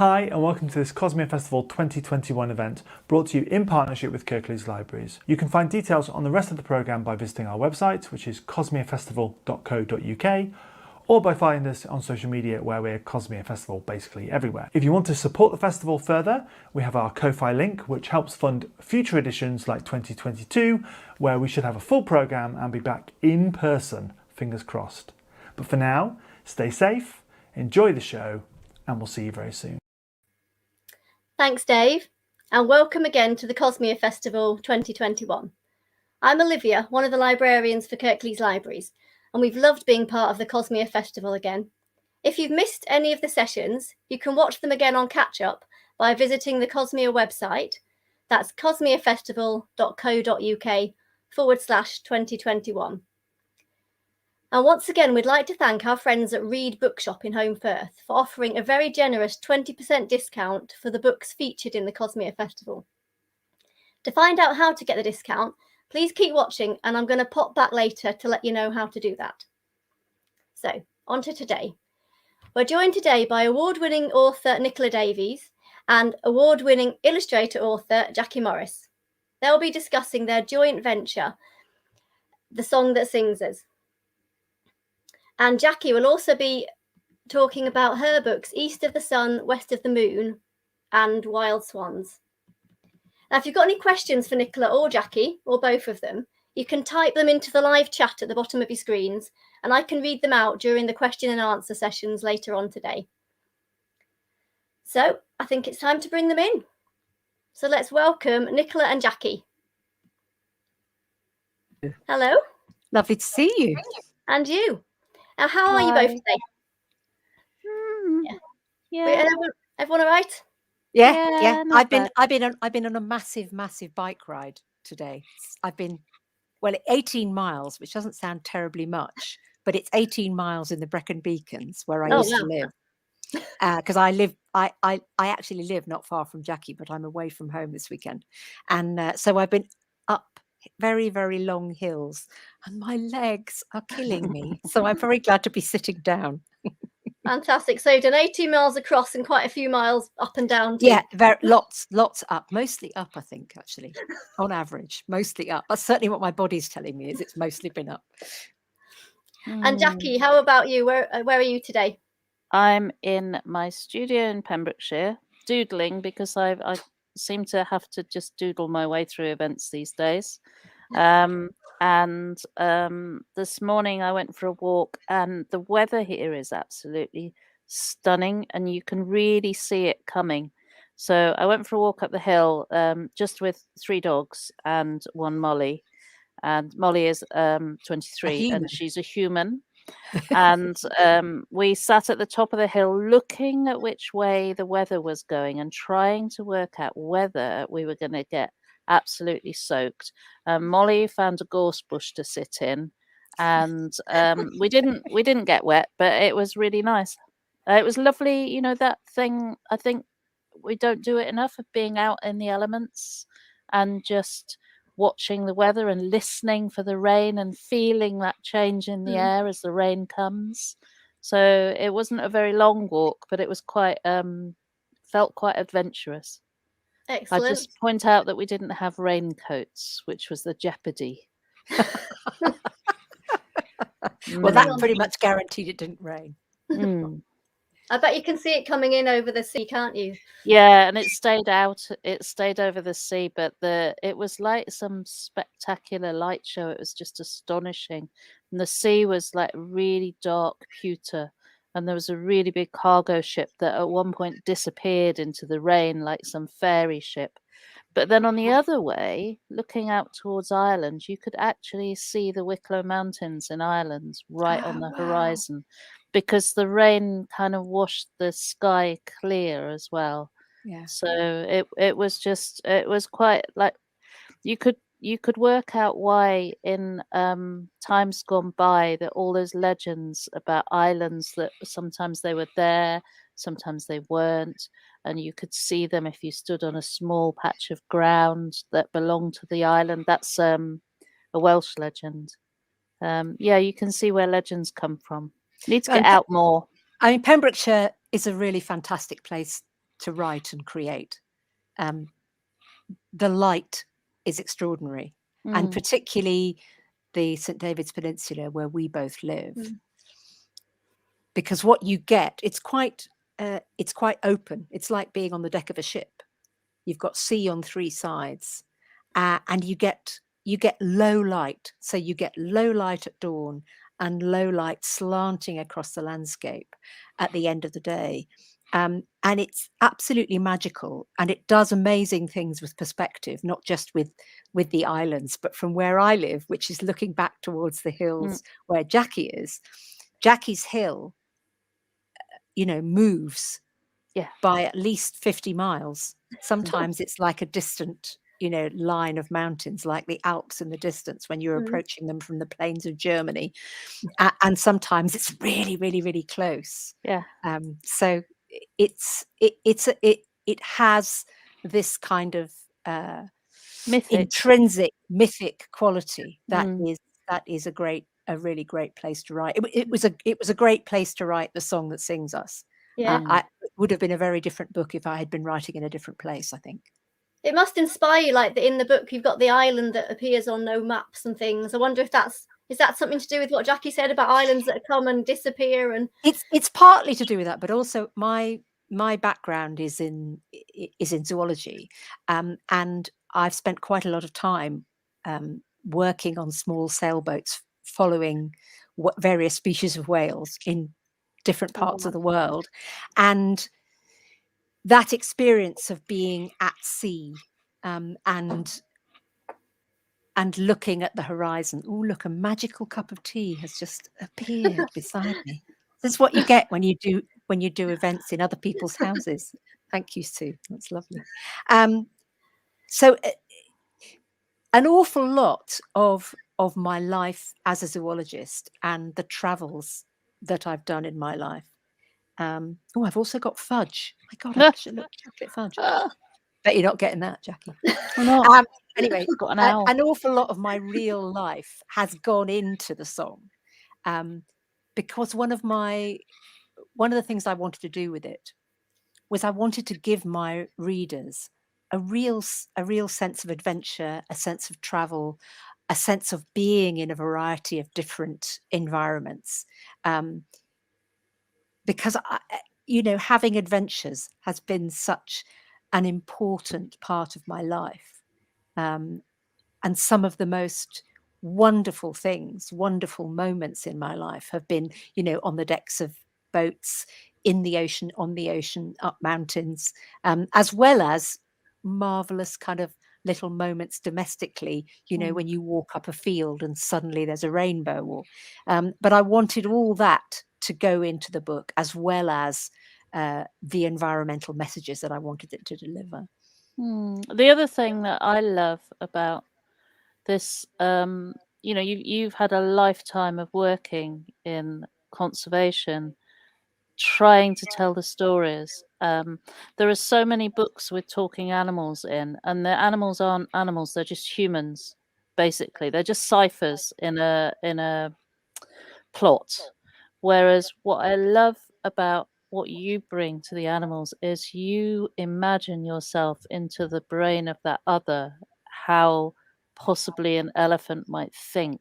Hi and welcome to this Cosmia Festival 2021 event brought to you in partnership with Kirklees Libraries. You can find details on the rest of the programme by visiting our website, which is cosmiafestival.co.uk, or by finding us on social media where we're Cosmia Festival basically everywhere. If you want to support the festival further, we have our Ko-Fi link which helps fund future editions like 2022, where we should have a full programme and be back in person, fingers crossed. But for now, stay safe, enjoy the show, and we'll see you very soon. Thanks, Dave, and welcome again to the Cosmia Festival 2021. I'm Olivia, one of the librarians for Kirklees Libraries, and we've loved being part of the Cosmia Festival again. If you've missed any of the sessions, you can watch them again on catch-up by visiting the Cosmia website. That's cosmiafestival.co.uk/2021. And once again, we'd like to thank our friends at Read Bookshop in Home Firth for offering a very generous 20% discount for the books featured in the Cosmia Festival. To find out how to get the discount, please keep watching and I'm going to pop back later to let you know how to do that. So, on to today. We're joined today by award-winning author Nicola Davies and award-winning illustrator author Jackie Morris. They'll be discussing their joint venture, The Song That Sings Us. And Jackie will also be talking about her books, East of the Sun, West of the Moon, and Wild Swans. Now, if you've got any questions for Nicola or Jackie, or both of them, you can type them into the live chat at the bottom of your screens, and I can read them out during the question and answer sessions later on today. So I think it's time to bring them in. So let's welcome Nicola and Jackie. Hello. Lovely to see you. And you. Now, how are you both today? Yeah. Everyone all right? Yeah. I've been on a massive bike ride today. I've been 18 miles, which doesn't sound terribly much, but it's 18 miles in the Brecon Beacons where I used to live. Because I actually live not far from Jackie, but I'm away from home this weekend, and so I've been up very, very long hills, and my legs are killing me. So I'm very glad to be sitting down. Fantastic. So you've done 18 miles across and quite a few miles up and down too. Yeah, lots up, mostly up, I think, actually, on average, mostly up. That's certainly what my body's telling me, is it's mostly been up. And Jackie, how about you? Where are you today? I'm in my studio in Pembrokeshire, doodling, because I seem to have to just doodle my way through events these days. This morning I went for a walk, and the weather here is absolutely stunning, and you can really see it coming. So I went for a walk up the hill, just with 3 dogs and 1 Molly. And Molly is 23, and she's a human. And we sat at the top of the hill looking at which way the weather was going and trying to work out whether we were going to get absolutely soaked. Molly found a gorse bush to sit in, and we didn't get wet, but it was really nice. It was lovely, you know, that thing. I think we don't do it enough, of being out in the elements and just watching the weather and listening for the rain and feeling that change in the air as the rain comes. So it wasn't a very long walk, but it was felt quite adventurous. Excellent. I just point out that we didn't have raincoats, which was the jeopardy. Well, that pretty much guaranteed it didn't rain. I bet you can see it coming in over the sea, can't you? Yeah, and it stayed over the sea, but it was like some spectacular light show. It was just astonishing. And the sea was like really dark pewter, and there was a really big cargo ship that at one point disappeared into the rain like some fairy ship. But then on the other way, looking out towards Ireland, you could actually see the Wicklow Mountains in Ireland right on the horizon, because the rain kind of washed the sky clear as well. Yeah. So it was quite like you could work out why in times gone by that all those legends about islands, that sometimes they were there, sometimes they weren't, and you could see them if you stood on a small patch of ground that belonged to the island. That's a Welsh legend. You can see where legends come from. Need to get out more. I mean, Pembrokeshire is a really fantastic place to write and create. The light is extraordinary, and particularly the St. David's Peninsula where we both live, because what you get, it's quite open. It's like being on the deck of a ship. You've got sea on three sides, and you get low light. So you get low light at dawn and low light slanting across the landscape at the end of the day. And it's absolutely magical, and it does amazing things with perspective, not just with the islands, but from where I live, which is looking back towards the hills where Jackie is. Jackie's hill, moves by at least 50 miles. Sometimes it's like a distant, line of mountains, like the Alps in the distance when you're approaching them from the plains of Germany. And sometimes it's really, really, really close. Yeah. So it has this kind of intrinsic mythic quality that is a really great place to write. It was a great place to write the song that sings us. It would have been a very different book if I had been writing in a different place, I think. It must inspire you, like in the book you've got the island that appears on no maps and things. I wonder if is that something to do with what Jackie said about islands that come and disappear? And it's partly to do with that, but also my background is in zoology, and I've spent quite a lot of time working on small sailboats following various species of whales in different parts of the world, and that experience of being at sea and looking at the horizon. Oh, look, a magical cup of tea has just appeared beside me. This is what you get when you do events in other people's houses. Thank you, Sue. That's lovely. So an awful lot of my life as a zoologist and the travels that I've done in my life. I've also got fudge. My God, I should look chocolate fudge. Bet you're not getting that, Jackie. Anyway, an awful lot of my real life has gone into the song, because one of the things I wanted to do with it was I wanted to give my readers a real sense of adventure, a sense of travel, a sense of being in a variety of different environments. Because having adventures has been such an important part of my life. And some of the most wonderful moments in my life have been, on the decks of boats, in the ocean, on the ocean, up mountains, as well as marvelous kind of little moments domestically, when you walk up a field and suddenly there's a rainbow. But I wanted all that to go into the book, as well as the environmental messages that I wanted it to deliver. The other thing that I love about this, you've had a lifetime of working in conservation, trying to tell the stories. There are so many books with talking animals in, and the animals aren't animals; they're just humans. Basically, they're just ciphers in a plot. Whereas what I love about what you bring to the animals is you imagine yourself into the brain of that other, how possibly an elephant might think.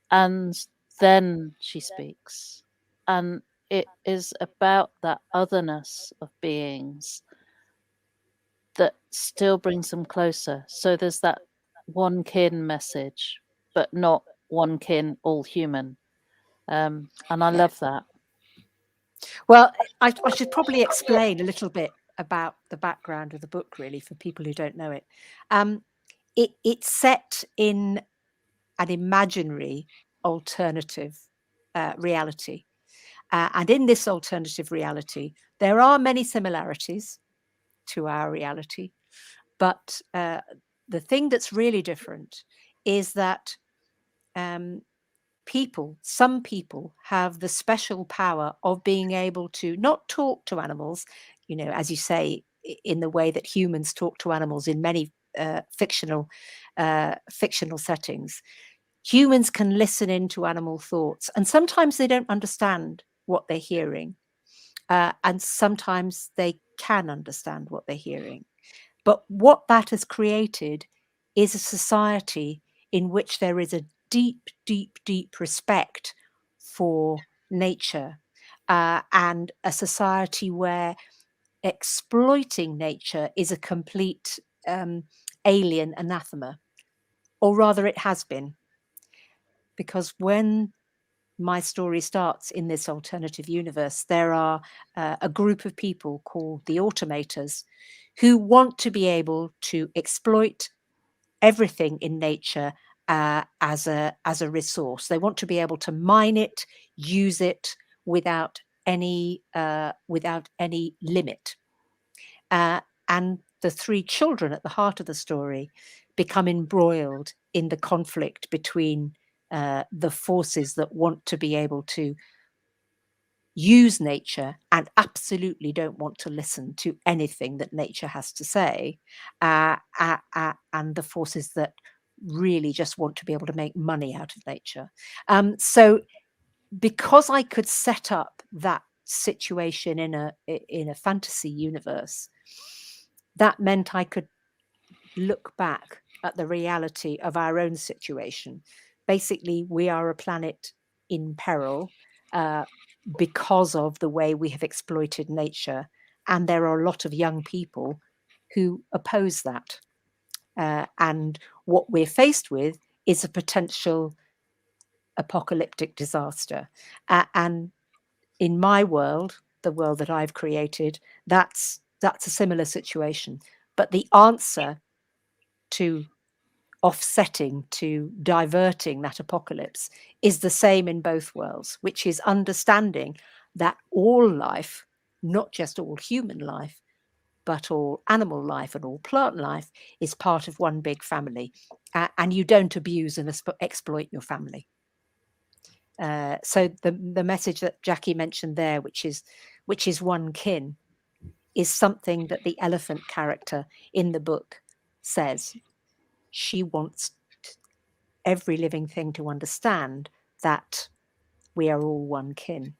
And then she speaks. And it is about that otherness of beings that still brings them closer. So there's that one kin message, but not one kin, all human. And I love that. Well, I should probably explain a little bit about the background of the book, really, for people who don't know it. It's set in an imaginary alternative reality. And in this alternative reality, there are many similarities to our reality. But the thing that's really different is that some people have the special power of being able to not talk to animals, as you say, in the way that humans talk to animals in many fictional settings. Humans can listen into animal thoughts, and sometimes they don't understand what they're hearing. and sometimes they can understand what they're hearing. But what that has created is a society in which there is a deep, deep, deep respect for nature, and a society where exploiting nature is a complete alien anathema, or rather it has been. Because when my story starts in this alternative universe, there are a group of people called the Automators who want to be able to exploit everything in nature as a resource. They want to be able to mine it, use it without any limit. And the three children at the heart of the story become embroiled in the conflict between the forces that want to be able to use nature and absolutely don't want to listen to anything that nature has to say, and the forces that really just want to be able to make money out of nature. So because I could set up that situation in a fantasy universe, that meant I could look back at the reality of our own situation. Basically, we are a planet in peril because of the way we have exploited nature, and there are a lot of young people who oppose that. And what we're faced with is a potential apocalyptic disaster. And in my world, the world that I've created, that's a similar situation. But the answer to offsetting, to diverting that apocalypse is the same in both worlds, which is understanding that all life, not just all human life, but all animal life and all plant life, is part of one big family, and you don't abuse and exploit your family. So the message that Jackie mentioned there, which is one kin, is something that the elephant character in the book says. She wants every living thing to understand that we are all one kin.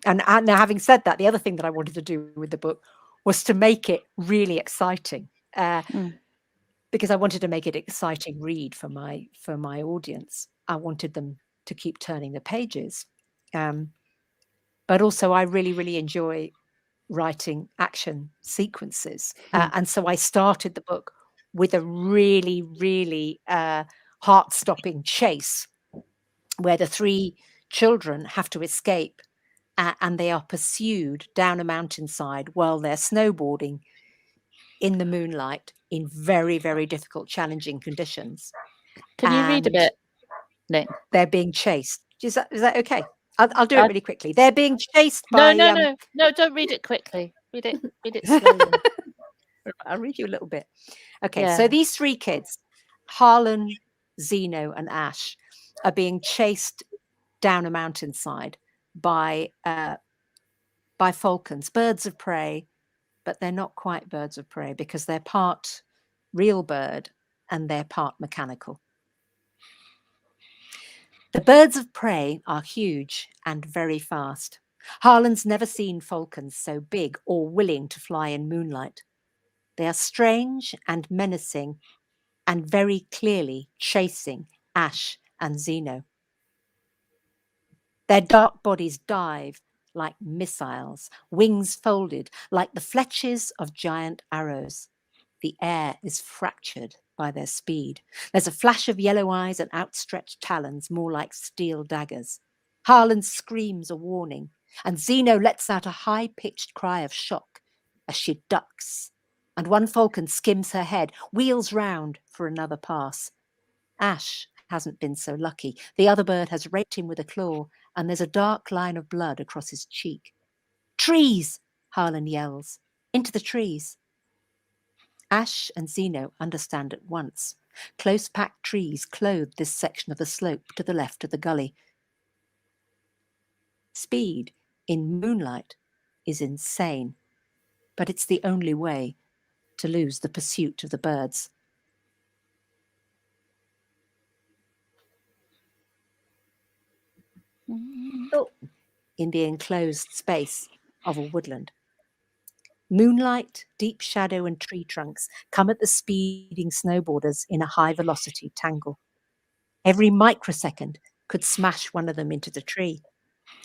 And now, having said that, the other thing that I wanted to do with the book was to make it really exciting, because I wanted to make it exciting read for my audience. I wanted them to keep turning the pages. But also I really, really enjoy writing action sequences. And so I started the book with a really, really heart-stopping chase where the three children have to escape, and they are pursued down a mountainside while they're snowboarding in the moonlight in very, very difficult, challenging conditions. Can you read a bit, Nick? They're being chased. Is that okay? I'll do it really quickly. They're being chased No, by... no, don't read it quickly. Read it slowly. I'll read you a little bit. Okay, Yeah. so these three kids, Harlon, Xeno, and Ash, are being chased down a mountainside by falcons, birds of prey, but they're not quite birds of prey because they're part real bird and they're part mechanical. The birds of prey are huge and very fast. Harlan's never seen falcons so big or willing to fly in moonlight. They are strange and menacing and very clearly chasing Ash and Xeno. Their dark bodies dive like missiles, wings folded like the fletches of giant arrows. The air is fractured by their speed. There's a flash of yellow eyes and outstretched talons, more like steel daggers. Harlan screams a warning, and Xeno lets out a high-pitched cry of shock as she ducks, and one falcon skims her head, wheels round for another pass. Ash hasn't been so lucky. The other bird has raked him with a claw, and there's a dark line of blood across his cheek. Trees! Harlan yells. Into the trees. Ash and Xeno understand at once. Close-packed trees clothe this section of the slope to the left of the gully. Speed in moonlight is insane, but it's the only way to lose the pursuit of the birds. Oh, In the enclosed space, of a woodland. Moonlight, deep shadow, and tree trunks come at the speeding snowboarders in a high-velocity tangle. Every microsecond could smash one of them into the tree.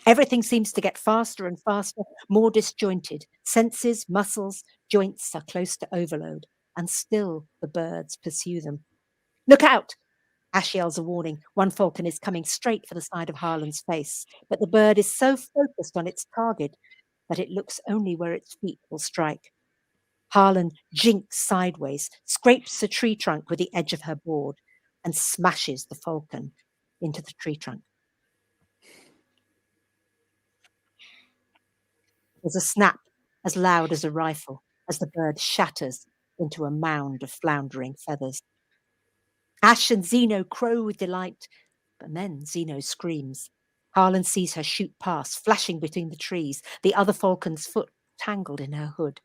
Everything seems to get faster and faster, more disjointed. Senses, muscles, joints are close to overload, and still the birds pursue them. Look out! Ash yells a warning. One falcon is coming straight for the side of Harlan's face, but the bird is so focused on its target that it looks only where its feet will strike. Harlan jinks sideways, scrapes a tree trunk with the edge of her board, and smashes the falcon into the tree trunk. There's a snap as loud as a rifle as the bird shatters into a mound of floundering feathers. Ash and Xeno crow with delight, but then Xeno screams. Harlan sees her shoot past, flashing between the trees, the other falcon's foot tangled in her hood.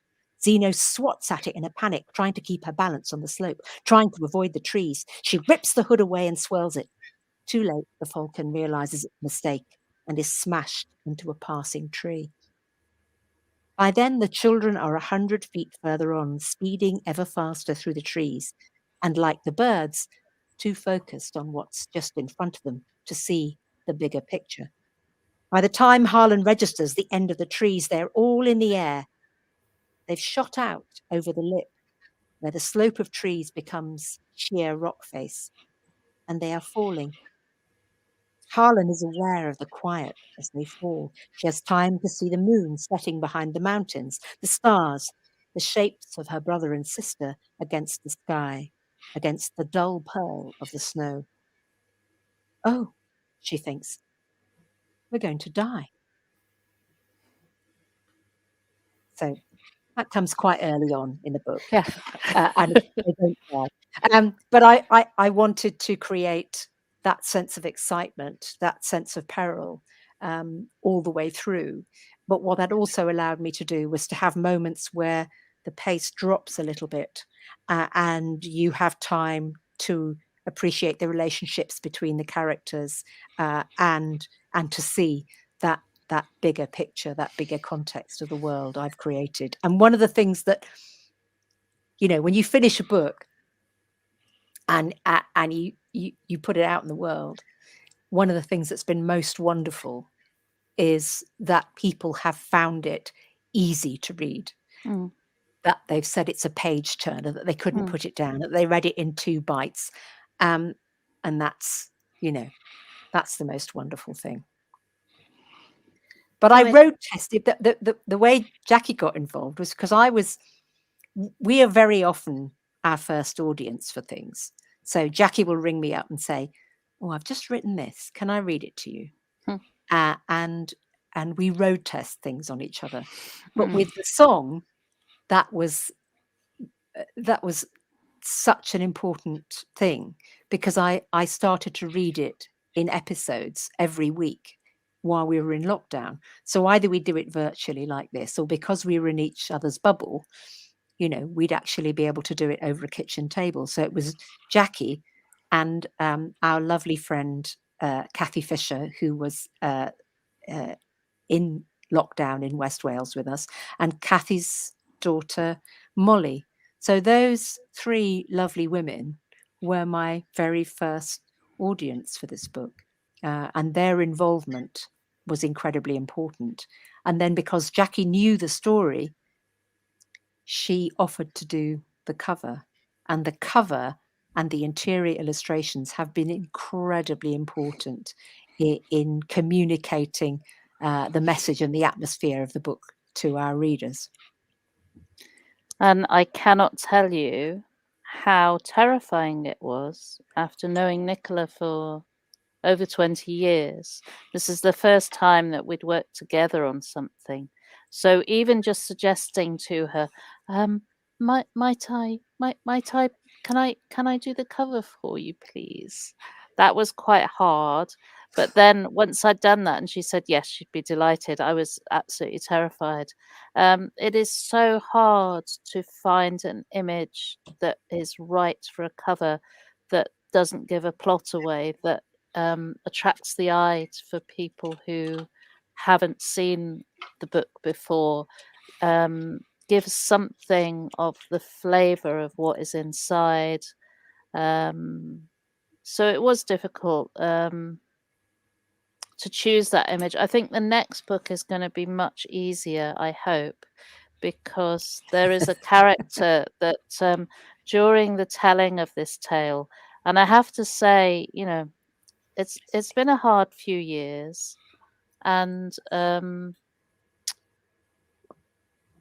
Xeno swats at it in a panic, trying to keep her balance on the slope, trying to avoid the trees. She rips the hood away and swirls it. Too late, the falcon realizes its mistake and is smashed into a passing tree. By then, the children are 100 feet further on, speeding ever faster through the trees, and like the birds, too focused on what's just in front of them to see the bigger picture. By the time Harlan registers the end of the trees, they're all in the air. They've shot out over the lip, where the slope of trees becomes sheer rock face, and they are falling. Harlan is aware of the quiet as they fall. She has time to see the moon setting behind the mountains, the stars, the shapes of her brother and sister against the sky, against the dull pearl of the snow. Oh, she thinks, we're going to die. So that comes quite early on in the book. Yeah. And they don't die. But I wanted to create that sense of excitement, that sense of peril all the way through. But what that also allowed me to do was to have moments where the pace drops a little bit and you have time to appreciate the relationships between the characters and to see that bigger picture, that bigger context of the world I've created. And one of the things that, you know, when you finish a book and you put it out in the world, one of the things that's been most wonderful is that people have found it easy to read. That they've said it's a page turner, that they couldn't put it down, that they read it in 2 bites. And that's, you know, that's the most wonderful thing. But I road tested the way Jackie got involved was because we are very often our first audience for things. So Jackie will ring me up and say, oh, I've just written this. Can I read it to you? And we road test things on each other. But with the song, that was such an important thing because I started to read it in episodes every week while we were in lockdown. So either we do it virtually like this, or because we were in each other's bubble, you know, we'd actually be able to do it over a kitchen table. So it was Jackie and our lovely friend, Kathy Fisher, who was in lockdown in West Wales with us, and Kathy's daughter, Molly. So those 3 lovely women were my very first audience for this book. And their involvement was incredibly important. And then because Jackie knew the story, she offered to do the cover. And the cover and the interior illustrations have been incredibly important in communicating the message and the atmosphere of the book to our readers. And I cannot tell you how terrifying it was after knowing Nicola for over 20 years. This is the first time that we'd worked together on something. So even just suggesting to her, might I, can I do the cover for you, please? That was quite hard. But then once I'd done that and she said yes, she'd be delighted, I was absolutely terrified. It is so hard to find an image that is right for a cover, that doesn't give a plot away, that attracts the eye for people who haven't seen the book before, gives something of the flavor of what is inside. So it was difficult to choose that image. I think the next book is going to be much easier, I hope, because there is a character that during the telling of this tale, and I have to say, you know, it's been a hard few years, and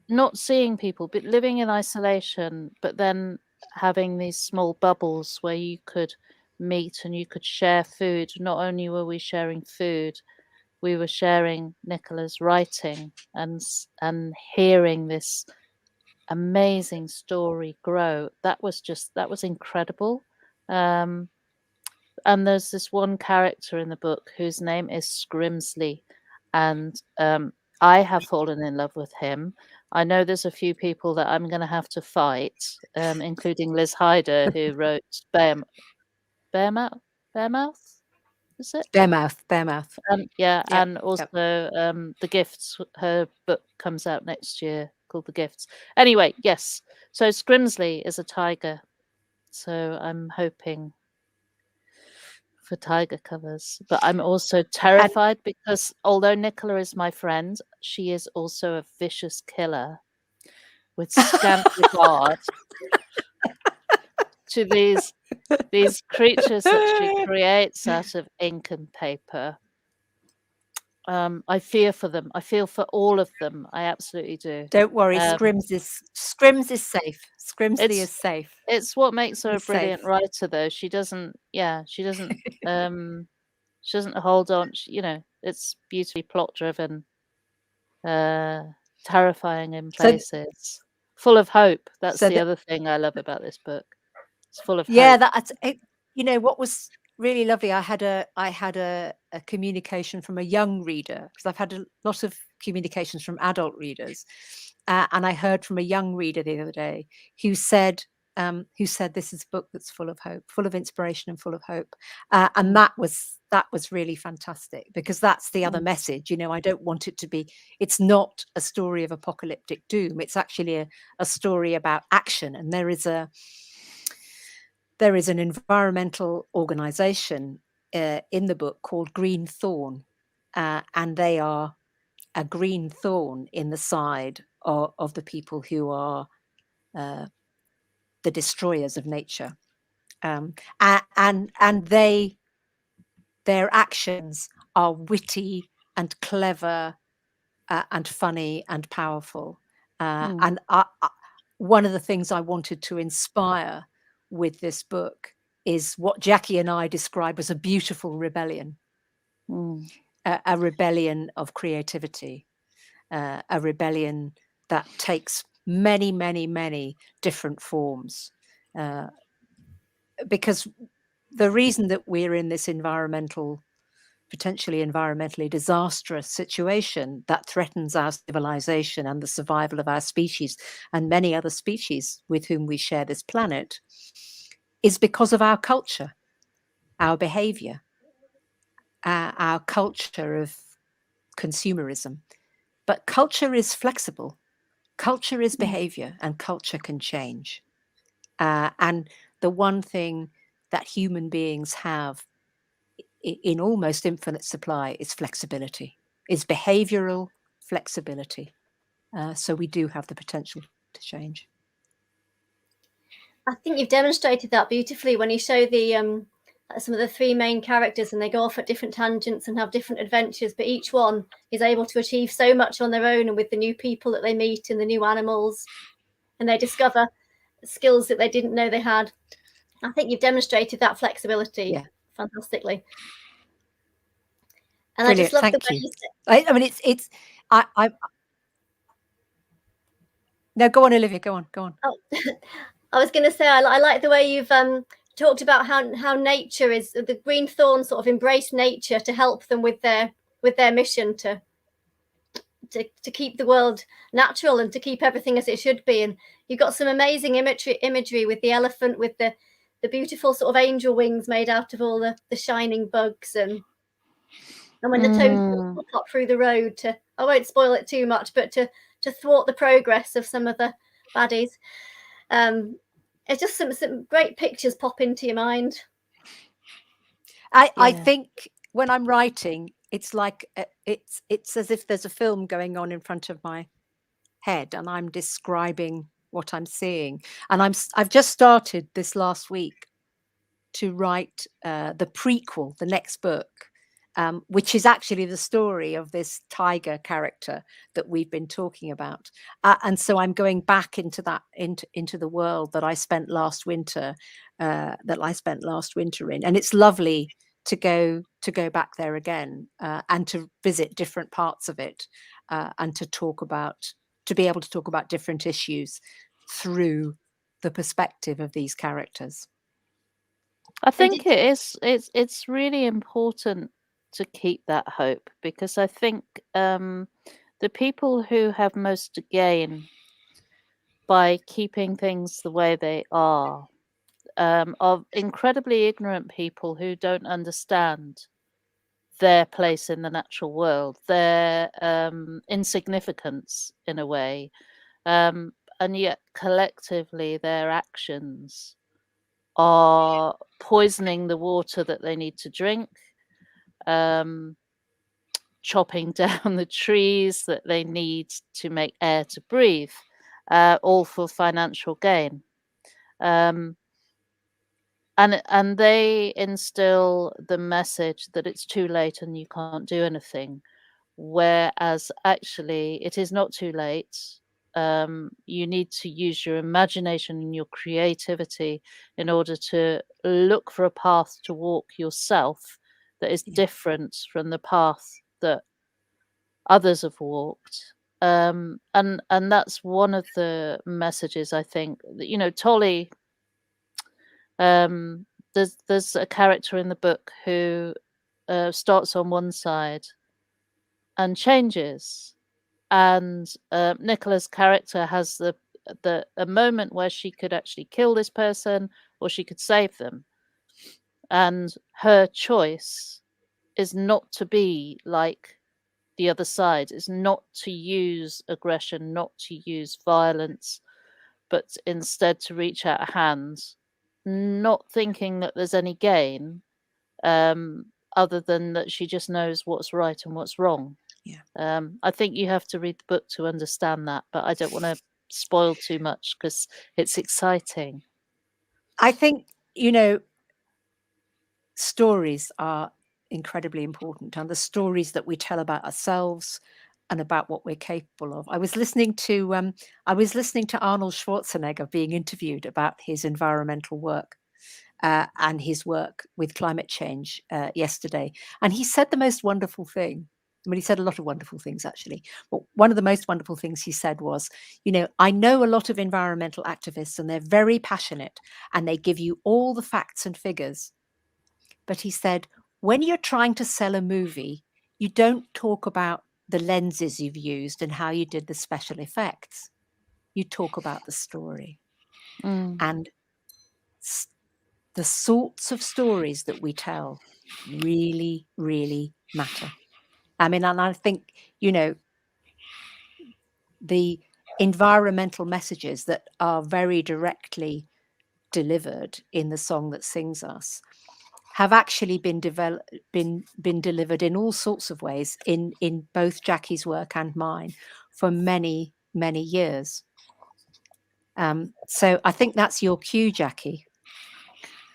not seeing people, but living in isolation, but then having these small bubbles where you could meet and you could share food. Not only were we sharing food, we were sharing Nicola's writing and hearing this amazing story grow. That was incredible. And there's this one character in the book whose name is Scrimsley, and I have fallen in love with him. I know there's a few people that I'm going to have to fight, including Liz Hyder, who wrote Bearmouth, is it? Bearmouth. Yeah, Yep, and also The Gifts. Her book comes out next year called The Gifts. Anyway, yes. So Scrimsley is a tiger. So I'm hoping for tiger covers, but I'm also terrified because although Nicola is my friend, she is also a vicious killer with scant regard to these creatures that she creates out of ink and paper. I fear for them. I feel for all of them. I absolutely do. Don't worry, Scrims is safe. Scrimsley is safe. It's what makes her He's a brilliant safe. writer, though. She doesn't hold on. You know, it's beautifully plot driven, terrifying in places, full of hope. That's the other thing I love about this book. It's full of hope. That's it. You know what was really lovely? I had a communication from a young reader, because I've had a lot of communications from adult readers, and I heard from a young reader the other day who said this is a book that's full of hope, full of inspiration, and full of hope. And that was really fantastic, because that's the other message. You know, I don't want it to be. It's not a story of apocalyptic doom. It's actually a story about action, and there is an environmental organization in the book called Green Thorn, and they are a green thorn in the side of the people who are the destroyers of nature, and their actions are witty and clever and funny and powerful. And one of the things I wanted to inspire with this book is what Jackie and I describe as a beautiful rebellion, a rebellion of creativity, a rebellion that takes many, many, many different forms. Because the reason that we're in this potentially environmentally disastrous situation that threatens our civilization and the survival of our species and many other species with whom we share this planet is because of our culture, our behavior, our culture of consumerism. But culture is flexible. Culture is behavior, and culture can change. And the one thing that human beings have in almost infinite supply is flexibility, is behavioral flexibility. So we do have the potential to change. I think you've demonstrated that beautifully when you show the some of the three main characters, and they go off at different tangents and have different adventures, but each one is able to achieve so much on their own and with the new people that they meet and the new animals, and they discover skills that they didn't know they had. I think you've demonstrated that flexibility fantastically. And Brilliant. I just love Thank the way you. you say, I mean, I no, go on, Olivia. Go on. Oh, I was going to say, I like the way you've talked about how nature is, the Green Thorn sort of embrace nature to help them with their mission to keep the world natural and to keep everything as it should be. And you've got some amazing imagery with the elephant, with the beautiful sort of angel wings made out of all the shining bugs, and when the toads pop through the road to I won't spoil it too much, but to thwart the progress of some of the baddies. It's just some great pictures pop into your mind. I think when I'm writing, it's like it's as if there's a film going on in front of my head, and I'm describing what I'm seeing. And I've just started this last week to write the prequel, the next book, which is actually the story of this tiger character that we've been talking about. And so I'm going back into that into the world that I spent last winter in, and it's lovely to go back there again and to visit different parts of it and to be able to talk about different issues through the perspective of these characters. I think it's really important to keep that hope, because I think the people who have most to gain by keeping things the way they are incredibly ignorant people who don't understand their place in the natural world, their insignificance in a way, and yet collectively their actions are poisoning the water that they need to drink, chopping down the trees that they need to make air to breathe, all for financial gain. And they instill the message that it's too late and you can't do anything, whereas actually it is not too late. You need to use your imagination and your creativity in order to look for a path to walk yourself that is different from the path that others have walked. And that's one of the messages, I think. Tolly, there's a character in the book who starts on one side and changes, and Nicola's character has a moment where she could actually kill this person or she could save them, and her choice is not to be like the other side, is not to use aggression, not to use violence, but instead to reach out a hand, not thinking that there's any gain other than that she just knows what's right and what's wrong. I think you have to read the book to understand that, but I don't want to spoil too much because it's exciting. I think, stories are incredibly important, and the stories that we tell about ourselves and about what we're capable of. I was listening to Arnold Schwarzenegger being interviewed about his environmental work and his work with climate change yesterday, and he said the most wonderful thing. I mean, he said a lot of wonderful things, actually. But one of the most wonderful things he said was, I know a lot of environmental activists, and they're very passionate, and they give you all the facts and figures. But he said, when you're trying to sell a movie, you don't talk about the lenses you've used and how you did the special effects. You talk about the story. And the sorts of stories that we tell really, really matter. I mean, and I think, the environmental messages that are very directly delivered in the song that sings us have actually been delivered in all sorts of ways in both Jackie's work and mine for many, many years. So I think that's your cue, Jackie.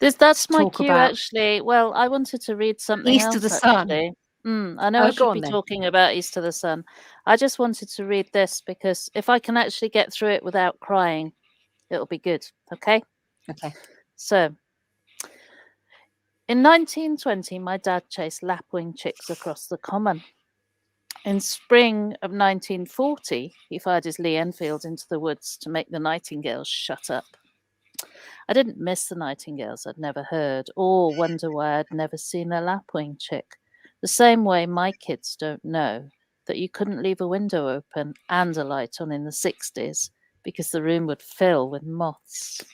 That's my cue, actually. Well, I wanted to read something East else, of the actually. Sun. I know I should be talking about East of the Sun. I just wanted to read this because if I can actually get through it without crying, it'll be good. Okay? Okay. So, in 1920, my dad chased lapwing chicks across the common. In spring of 1940, he fired his Lee Enfield into the woods to make the nightingales shut up. I didn't miss the nightingales I'd never heard, or wonder why I'd never seen a lapwing chick, the same way my kids don't know that you couldn't leave a window open and a light on in the 60s because the room would fill with moths.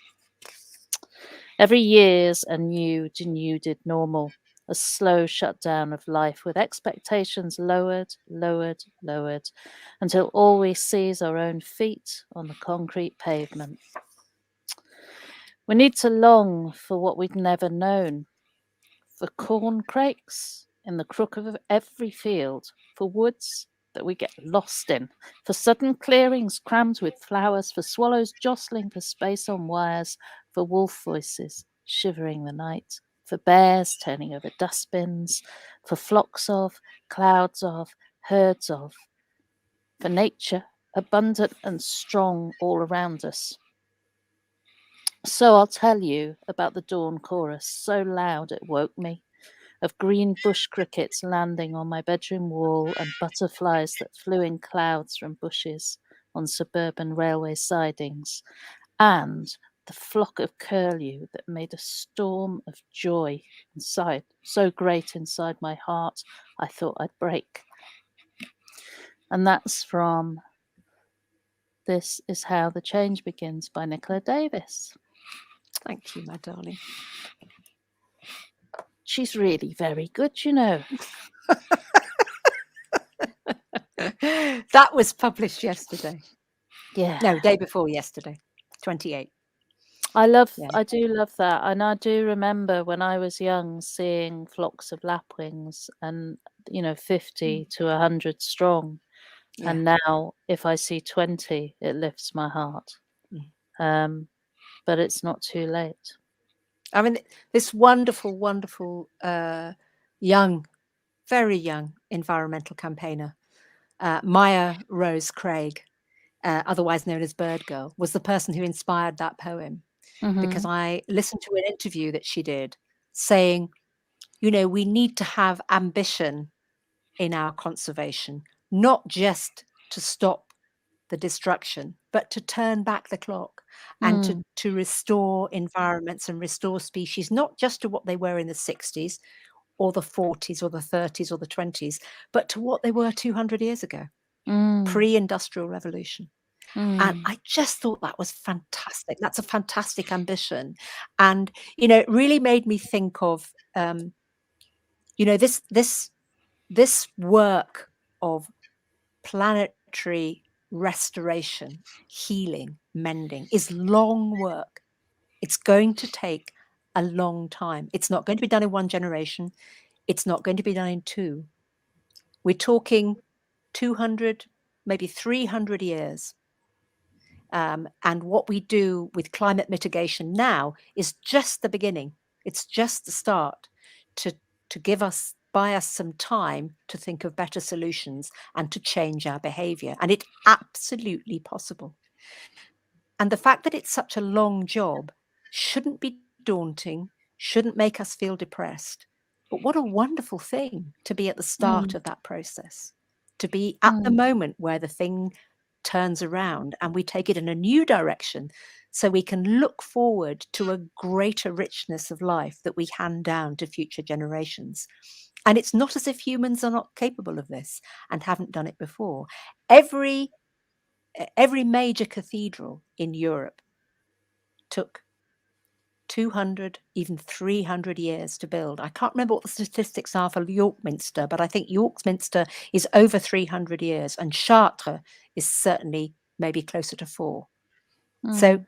Every year's a new denuded normal, a slow shutdown of life with expectations lowered, lowered, lowered, until all we see is our own feet on the concrete pavement. We need to long for what we'd never known, for corn crakes in the crook of every field, for woods that we get lost in, for sudden clearings crammed with flowers, for swallows jostling for space on wires, for wolf voices shivering the night, for bears turning over dustbins, for flocks of, clouds of, herds of, for nature abundant and strong all around us. So I'll tell you about the dawn chorus, so loud it woke me, of green bush crickets landing on my bedroom wall and butterflies that flew in clouds from bushes on suburban railway sidings, and the flock of curlew that made a storm of joy inside, so great inside my heart, I thought I'd break. And that's from This Is How the Change Begins by Nicola Davies. Thank you, my darling. She's really very good, you know. That was published yesterday. Yeah. No, day before yesterday, 28. I Yeah. do love that. And I do remember when I was young seeing flocks of lapwings and, 50 to 100 strong. Yeah. And now if I see 20, it lifts my heart. But it's not too late. I mean, this wonderful, wonderful, young, very young environmental campaigner, Maya Rose Craig, otherwise known as Bird Girl, was the person who inspired that poem. Because I listened to an interview that she did saying, we need to have ambition in our conservation, not just to stop the destruction, but to turn back the clock and to restore environments and restore species, not just to what they were in the 60s or the 40s or the 30s or the 20s, but to what they were 200 years ago, pre-industrial revolution. And I just thought that was fantastic. That's a fantastic ambition. And, it really made me think of, this work of planetary restoration, healing, mending is long work. It's going to take a long time. It's not going to be done in one generation. It's not going to be done in two. We're talking 200, maybe 300 years. And what we do with climate mitigation now is just the beginning. It's just the start to buy us some time to think of better solutions and to change our behavior. And it's absolutely possible. And the fact that it's such a long job shouldn't be daunting, shouldn't make us feel depressed. But what a wonderful thing to be at the start of that process, to be at the moment where the thing turns around and we take it in a new direction so we can look forward to a greater richness of life that we hand down to future generations. And it's not as if humans are not capable of this and haven't done it before. Every major cathedral in Europe took 200, even 300 years to build. I can't remember what the statistics are for York Minster, but I think York Minster is over 300 years and Chartres is certainly maybe closer to 4. So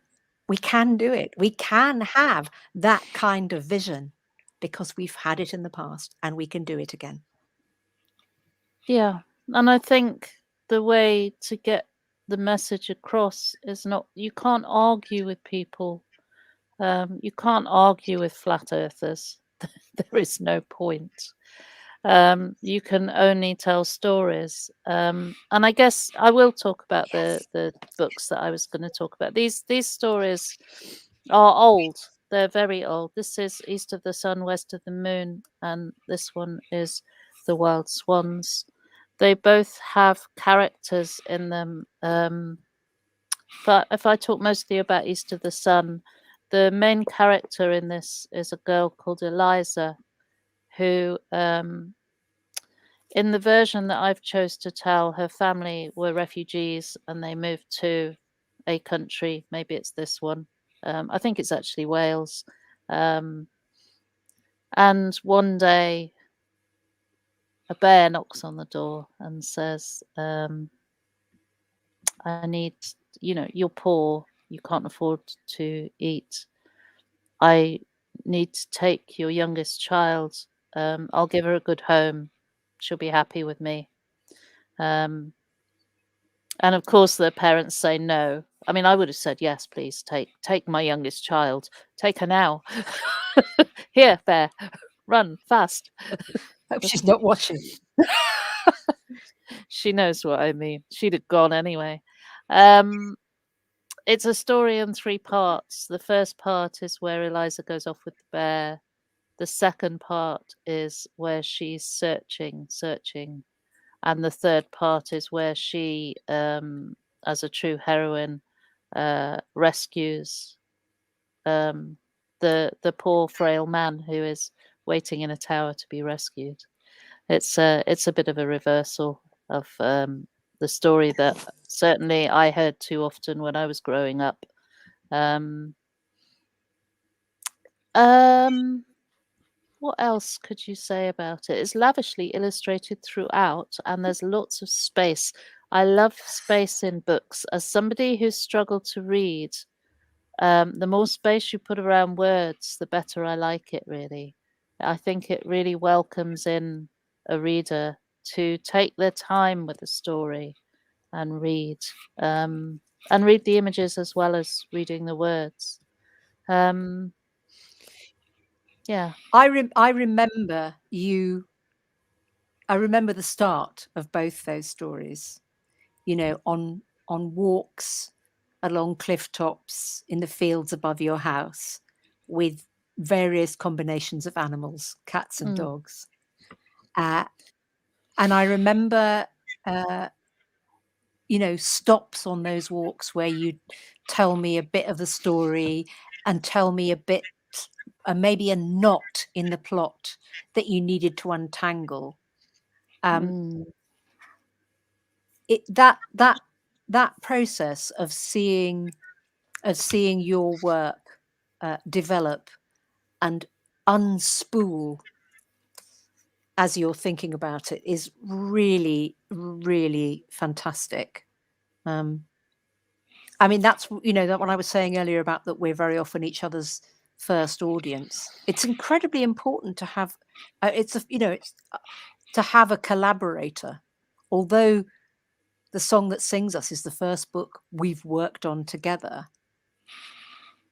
we can do it. We can have that kind of vision because we've had it in the past and we can do it again. Yeah. And I think the way to get the message across is you can't argue with people. You can't argue with flat earthers. There is no point. You can only tell stories. And I guess I will talk about the books that I was going to talk about. These stories are old. They're very old. This is East of the Sun, West of the Moon, and this one is The Wild Swans. They both have characters in them. But if I talk mostly about East of the Sun, the main character in this is a girl called Eliza, who, in the version that I've chose to tell, her family were refugees and they moved to a country. Maybe it's this one. I think it's actually Wales. And one day, a bear knocks on the door and says, I need, you're poor, you can't afford to eat. I need to take your youngest child. I'll give her a good home. She'll be happy with me. And of course, the parents say no. I mean, I would have said yes, please take my youngest child. Take her now. Here, bear, run fast. Hope she's not watching. She knows what I mean. She'd have gone anyway. It's a story in 3 parts. The first part is where Eliza goes off with the bear. The second part is where she's searching. And the third part is where she, as a true heroine, rescues the poor frail man who is waiting in a tower to be rescued. It's a bit of a reversal of the story that certainly I heard too often when I was growing up. What else could you say about it? It's lavishly illustrated throughout, and there's lots of space. I love space in books. As somebody who's struggled to read, the more space you put around words, the better I like it, really. I think it really welcomes in a reader to take their time with the story and read the images as well as reading the words. Yeah. I remember the start of both those stories, on walks along cliff tops in the fields above your house with various combinations of animals, cats and dogs. And I remember, stops on those walks where you'd tell me a bit of the story and tell me a bit, maybe a knot in the plot that you needed to untangle. That process of seeing your work develop and unspool as you're thinking about it is really, really fantastic. I mean, that's, that what I was saying earlier about that we're very often each other's first audience. It's incredibly important to have, to have a collaborator. Although The Song That Sings Us is the first book we've worked on together,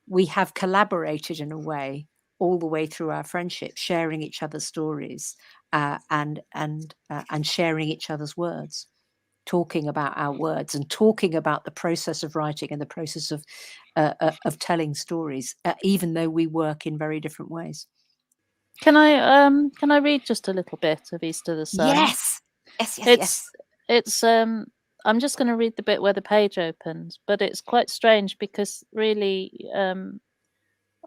we have collaborated in a way all the way through our friendship, sharing each other's stories and sharing each other's words, talking about our words and talking about the process of writing and the process of telling stories, even though we work in very different ways. Can I read just a little bit of East of the Sun? Yes. Yes. It's I'm just going to read the bit where the page opens, but it's quite strange because really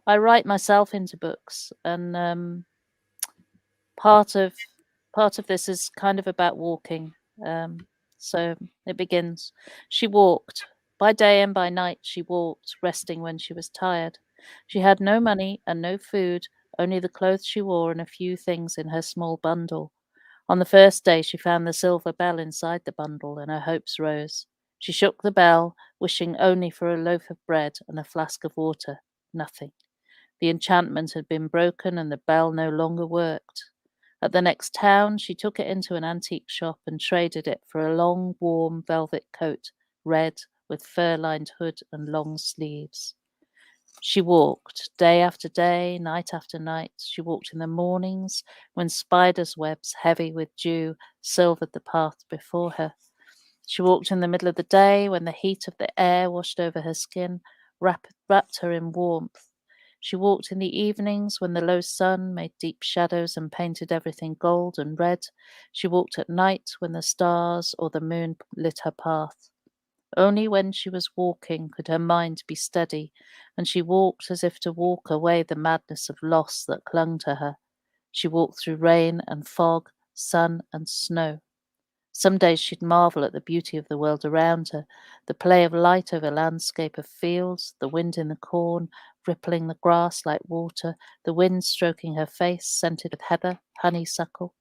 I write myself into books, and part of this is kind of about walking. So it begins. She walked. By day and by night she walked, resting when she was tired. She had no money and no food, only the clothes she wore and a few things in her small bundle. On the first day she found the silver bell inside the bundle, and her hopes rose. She shook the bell, wishing only for a loaf of bread and a flask of water. Nothing. The enchantment had been broken, and the bell no longer worked. At the next town, she took it into an antique shop and traded it for a long, warm velvet coat, red, with fur-lined hood and long sleeves. She walked day after day, night after night. She walked in the mornings when spiders' webs, heavy with dew, silvered the path before her. She walked in the middle of the day when the heat of the air washed over her skin, wrapped her in warmth. She walked in the evenings when the low sun made deep shadows and painted everything gold and red. She walked at night when the stars or the moon lit her path. Only when she was walking could her mind be steady, and she walked as if to walk away the madness of loss that clung to her. She walked through rain and fog, sun and snow. Some days she'd marvel at the beauty of the world around her, the play of light over landscape of fields, the wind in the corn, rippling the grass like water, the wind stroking her face, scented with heather, honeysuckle.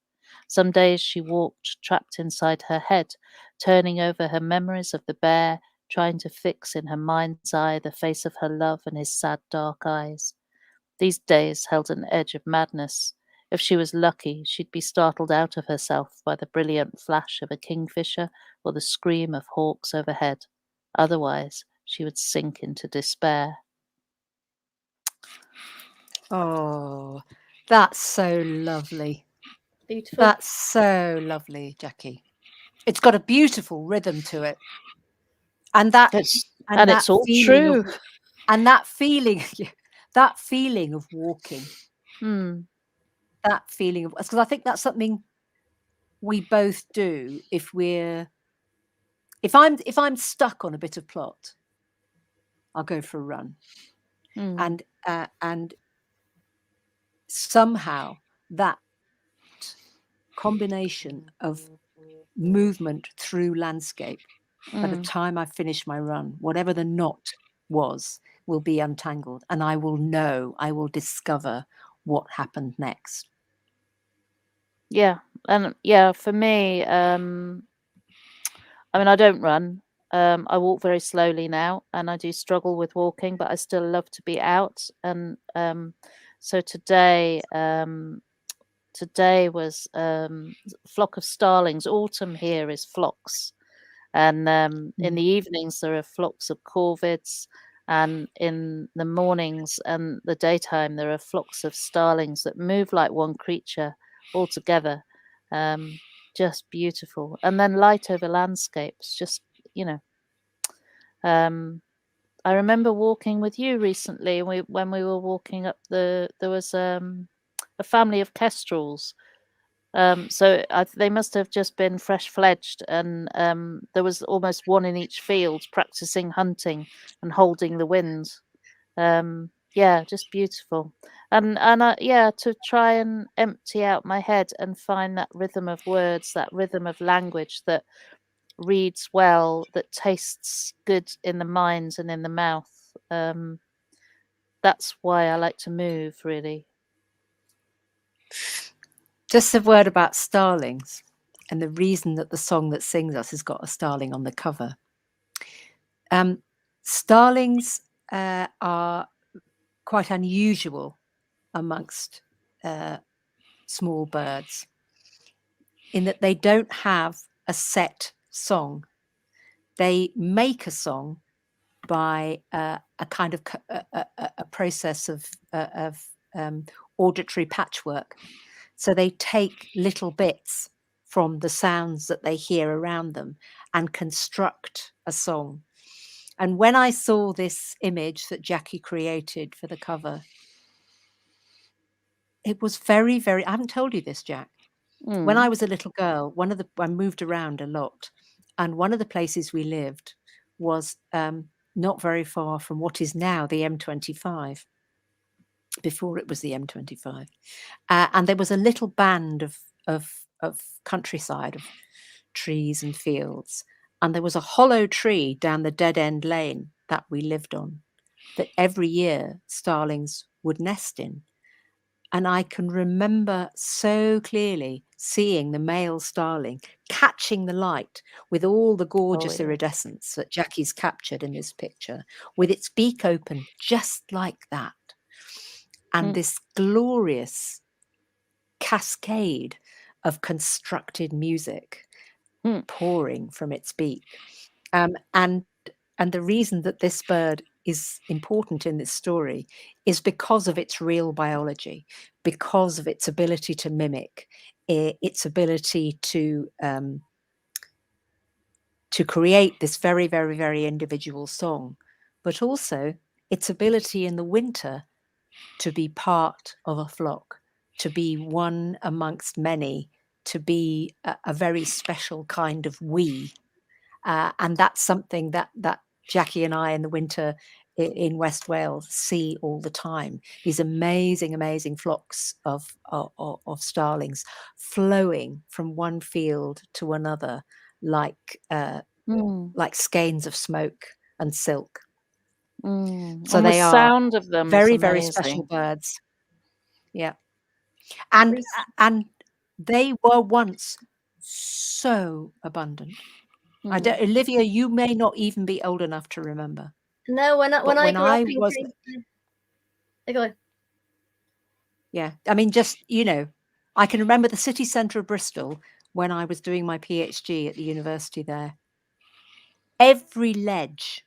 Some days she walked trapped inside her head, turning over her memories of the bear, trying to fix in her mind's eye the face of her love and his sad dark eyes. These days held an edge of madness. If she was lucky, she'd be startled out of herself by the brilliant flash of a kingfisher or the scream of hawks overhead. Otherwise, she would sink into despair. Oh, that's so lovely. Beautiful. That's so lovely, Jackie. It's got a beautiful rhythm to it. And that And it's all true. And that feeling of walking. That feeling of, because I think that's something we both do if I'm stuck on a bit of plot, I'll go for a run. And somehow that combination of movement through landscape, by the time I finish my run, whatever the knot was will be untangled, and I will discover what happened next. Yeah. And for me, I mean, I don't run. I walk very slowly now, and I do struggle with walking, but I still love to be out. And so today was flock of starlings. Autumn here is flocks, and in the evenings there are flocks of corvids, and in the mornings and the daytime there are flocks of starlings that move like one creature all together. Just beautiful. And then light over landscapes, just, I remember walking with you recently, when we were walking up there was a family of kestrels. So they must have just been fresh fledged, and there was almost one in each field practicing hunting and holding the wind. Just beautiful. And to try and empty out my head and find that rhythm of words, that rhythm of language that reads well, that tastes good in the mind and in the mouth. That's why I like to move, really. Just a word about starlings and the reason that the song that sings us has got a starling on the cover. Starlings are quite unusual amongst small birds in that they don't have a set song. They make a song by a kind of a process of auditory patchwork. So they take little bits from the sounds that they hear around them and construct a song. And when I saw this image that Jackie created for the cover, it was very, very, I haven't told you this, Jack. When I was a little girl, I moved around a lot, and one of the places we lived was not very far from what is now the M25. Before it was the M25, and there was a little band of countryside, of trees and fields, and there was a hollow tree down the dead end lane that we lived on that every year starlings would nest in. And I can remember so clearly seeing the male starling catching the light with all the gorgeous iridescence that Jackie's captured in this picture, with its beak open just like that. And this glorious cascade of constructed music pouring from its beak. And the reason that this bird is important in this story is because of its real biology, because of its ability to mimic, its ability to create this very, very, very individual song, but also its ability in the winter to be part of a flock, to be one amongst many, to be a very special kind of we. And that's something that Jackie and I in the winter in West Wales see all the time. These amazing flocks of starlings flowing from one field to another like skeins of smoke and silk. So And they the are sound of them is very special amazing. birds. Yeah. And they were once so abundant. I don't, Olivia, you may not even be old enough to remember. No, when I grew up in was, go on. yeah, I mean, just, you know, I can remember the city centre of Bristol when I was doing my PhD at the university there. Every ledge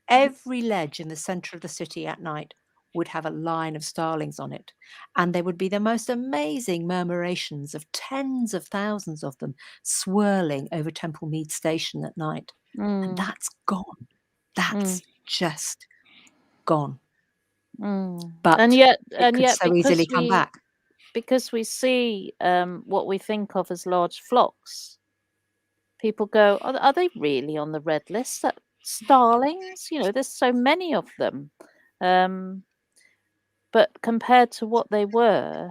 in the centre of the city at night would have a line of starlings on it, and there would be the most amazing murmurations of tens of thousands of them swirling over Temple Mead Station at night. And that's gone. That's just gone. But and yet so easily come back. Because we see what we think of as large flocks, people go, are they really on the red list? That starlings, you know, there's so many of them. But compared to what they were,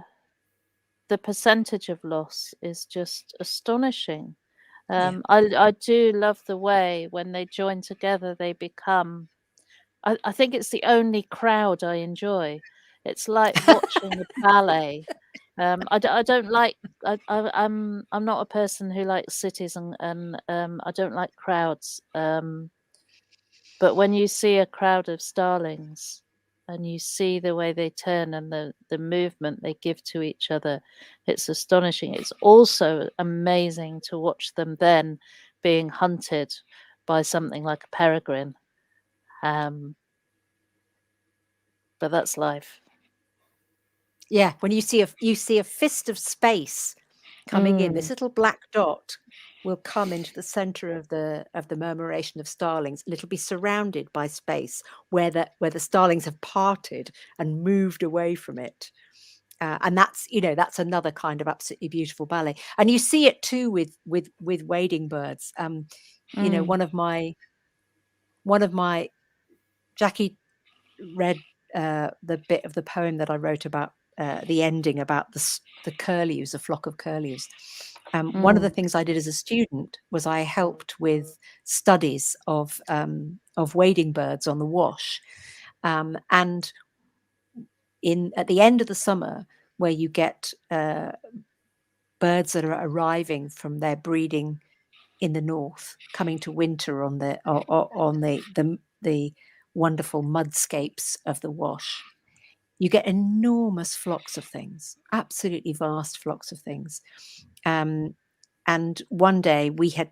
the percentage of loss is just astonishing. I do love the way when they join together, they become, I think it's the only crowd I enjoy. It's like watching a ballet. I don't like, I'm not a person who likes cities and I don't like crowds. But when you see a crowd of starlings and you see the way they turn and the movement they give to each other, it's astonishing. It's also amazing to watch them then being hunted by something like a peregrine. But that's life. Yeah, when you see a fist of space coming in, this little black dot will come into the center of the murmuration of starlings, and it'll be surrounded by space where the starlings have parted and moved away from it. And that's, you know, that's another kind of absolutely beautiful ballet. And you see it too with wading birds. You know, one of my Jackie read the bit of the poem that I wrote about the ending about the curlews, a flock of curlews. One of the things I did as a student was I helped with studies of wading birds on the Wash, and at the end of the summer, where you get birds that are arriving from their breeding in the north, coming to winter on the wonderful mudscapes of the Wash, you get enormous flocks of things, absolutely vast flocks of things. And one day we had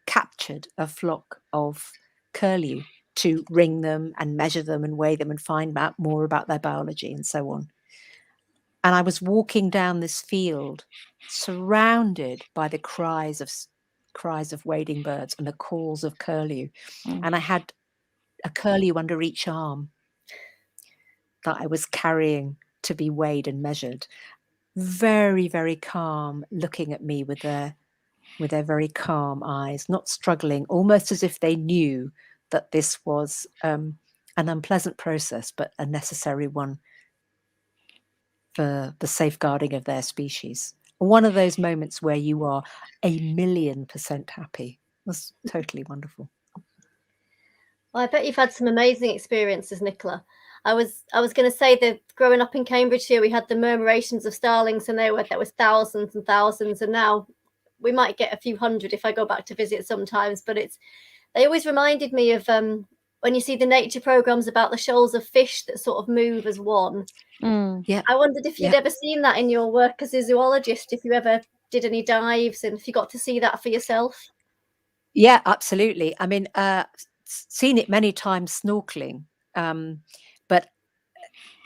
captured a flock of curlew to ring them and measure them and weigh them and find out more about their biology and so on. And I was walking down this field surrounded by the cries of wading birds and the calls of curlew. And I had a curlew under each arm that I was carrying to be weighed and measured. Very, very calm, looking at me with their very calm eyes, not struggling, almost as if they knew that this was an unpleasant process, but a necessary one for the safeguarding of their species. One of those moments where you are 1,000,000% happy. It was totally wonderful. Well, I bet you've had some amazing experiences, Nicola. I was going to say that growing up in Cambridgeshire, we had the murmurations of starlings, and there was thousands and thousands, and now we might get a few hundred if I go back to visit sometimes. But they always reminded me of when you see the nature programs about the shoals of fish that sort of move as one. Yeah. I wondered if you'd ever seen that in your work as a zoologist, if you ever did any dives and if you got to see that for yourself. Yeah, absolutely. I mean, seen it many times snorkeling, but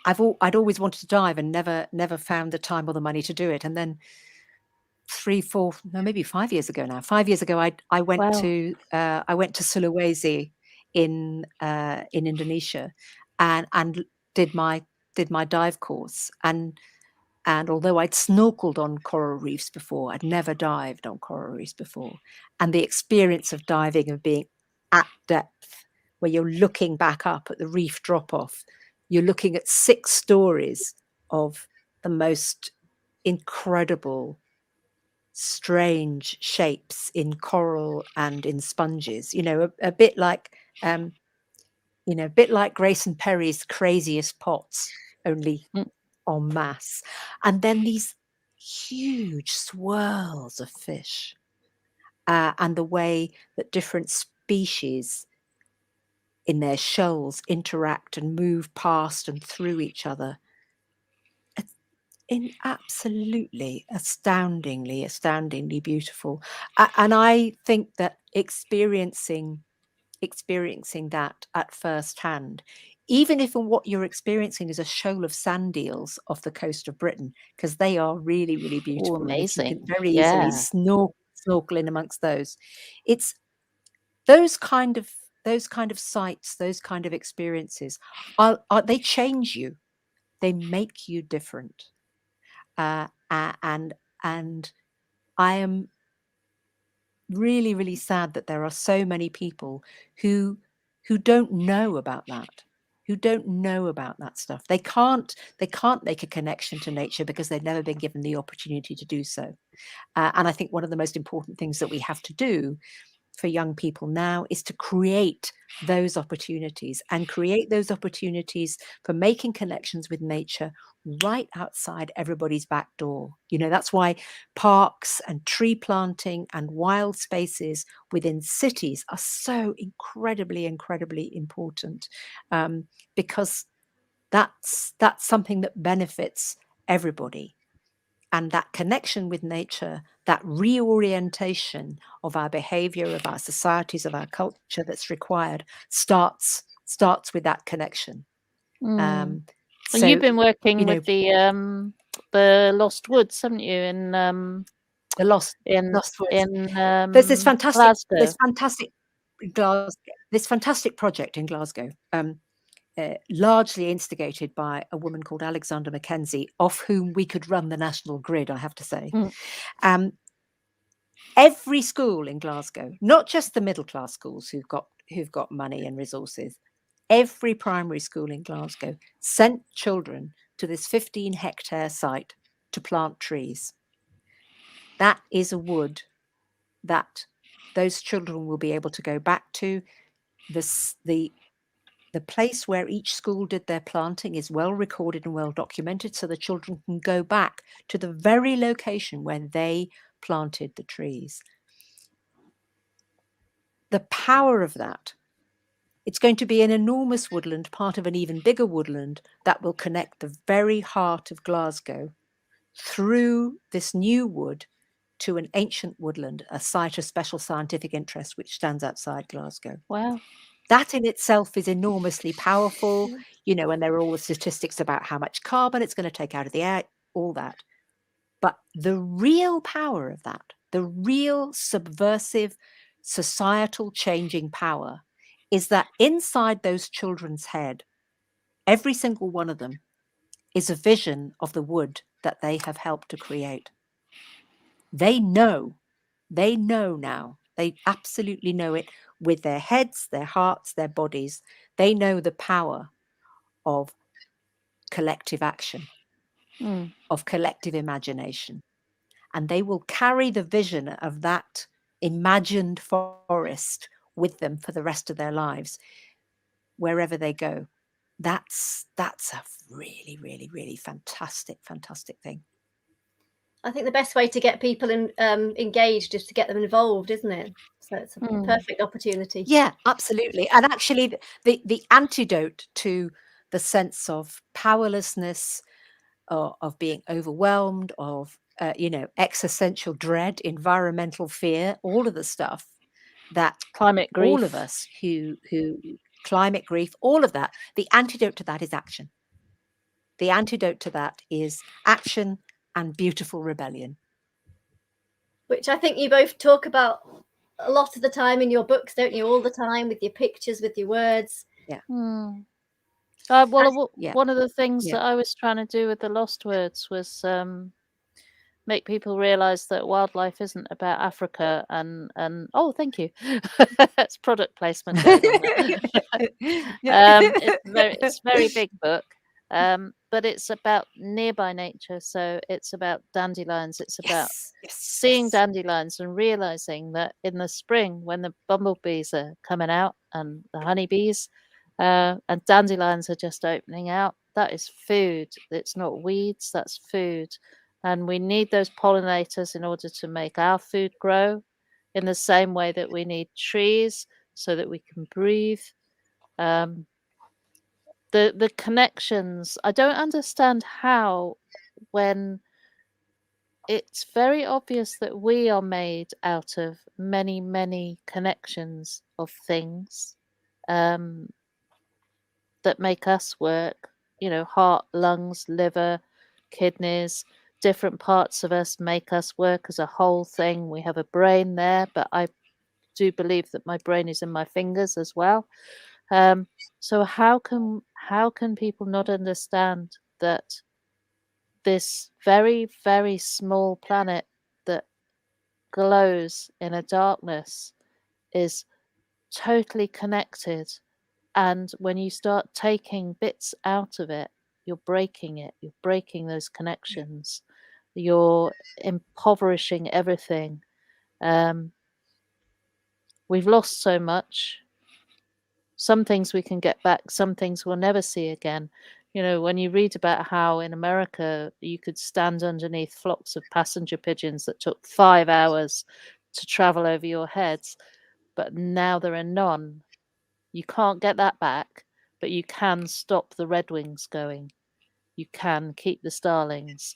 I'd always wanted to dive and never found the time or the money to do it. And then 5 years ago now, I went to Sulawesi in Indonesia and did my dive course. And although I'd snorkeled on coral reefs before, I'd never dived on coral reefs before. And the experience of diving and being at depth where you're looking back up at the reef drop-off. You're looking at 6 stories of the most incredible, strange shapes in coral and in sponges. You know, a bit like a bit like Grayson Perry's Craziest Pots, only en masse. And then these huge swirls of fish, and the way that different species in their shoals interact and move past and through each other. It's absolutely astoundingly beautiful. And I think that experiencing that at first hand, even if what you're experiencing is a shoal of sand eels off the coast of Britain, because they are really, really beautiful. And if you can amazing. very easily snorkel in amongst those, it's those kind of sights, those kind of experiences are they change you, they make you different. And I am really, really sad that there are so many people who don't know about that, stuff. They can't make a connection to nature because they've never been given the opportunity to do so. And I think one of the most important things that we have to do for young people now is to create those opportunities, and create those opportunities for making connections with nature right outside everybody's back door. You know, that's why parks and tree planting and wild spaces within cities are so incredibly important, because that's something that benefits everybody. And that connection with nature, that reorientation of our behavior, of our societies, of our culture that's required starts with that connection. And So, you've been working you know, with the Lost Woods, haven't you? In the Lost Woods. There's this fantastic project in Glasgow, largely instigated by a woman called Alexander Mackenzie, off whom we could run the national grid, I have to say. Every school in Glasgow, not just the middle class schools who've got money and resources, every primary school in Glasgow sent children to this 15-hectare site to plant trees. That is a wood that those children will be able to go back to. The place where each school did their planting is well recorded and well documented, so the children can go back to the very location where they planted the trees. The power of that, it's going to be an enormous woodland, part of an even bigger woodland that will connect the very heart of Glasgow through this new wood to an ancient woodland, a site of special scientific interest which stands outside Glasgow. Wow. That in itself is enormously powerful, you know, and there are all the statistics about how much carbon it's going to take out of the air, all that. But the real power of that, the real subversive, societal changing power, is that inside those children's head, every single one of them is a vision of the wood that they have helped to create. They know now. They absolutely know it with their heads, their hearts, their bodies. They know the power of collective action, of collective imagination. And they will carry the vision of that imagined forest with them for the rest of their lives, wherever they go. That's a really, really, really fantastic thing. I think the best way to get people engaged is to get them involved, isn't it? So it's a perfect opportunity. Yeah, absolutely. And actually, the antidote to the sense of powerlessness, or of being overwhelmed, of existential dread, environmental fear, all of the stuff that climate grief, all of us who climate grief, all of that, the antidote to that is action. The antidote to that is action and beautiful rebellion. Which I think you both talk about a lot of the time in your books, don't you? All the time, with your pictures, with your words. Yeah. One of the things that I was trying to do with the Lost Words was make people realize that wildlife isn't about Africa and oh, thank you. That's product placement going on there. It's a very big book, but it's about nearby nature. So it's about dandelions. It's about seeing dandelions and realizing that in the spring, when the bumblebees are coming out and the honeybees, and dandelions are just opening out, that is food. It's not weeds, that's food. And we need those pollinators in order to make our food grow, in the same way that we need trees so that we can breathe. The connections, I don't understand how, when it's very obvious that we are made out of many, many connections of things that make us work, heart, lungs, liver, kidneys, different parts of us make us work as a whole thing. We have a brain there, but I do believe that my brain is in my fingers as well. So how can people not understand that this very, very small planet that glows in a darkness is totally connected? And when you start taking bits out of it, you're breaking it. You're breaking those connections. You're impoverishing everything. We've lost so much. Some things we can get back, some things we'll never see again. When you read about how in America you could stand underneath flocks of passenger pigeons that took 5 hours to travel over your heads, but now there are none. You can't get that back, but you can stop the redwings going. You can keep the starlings.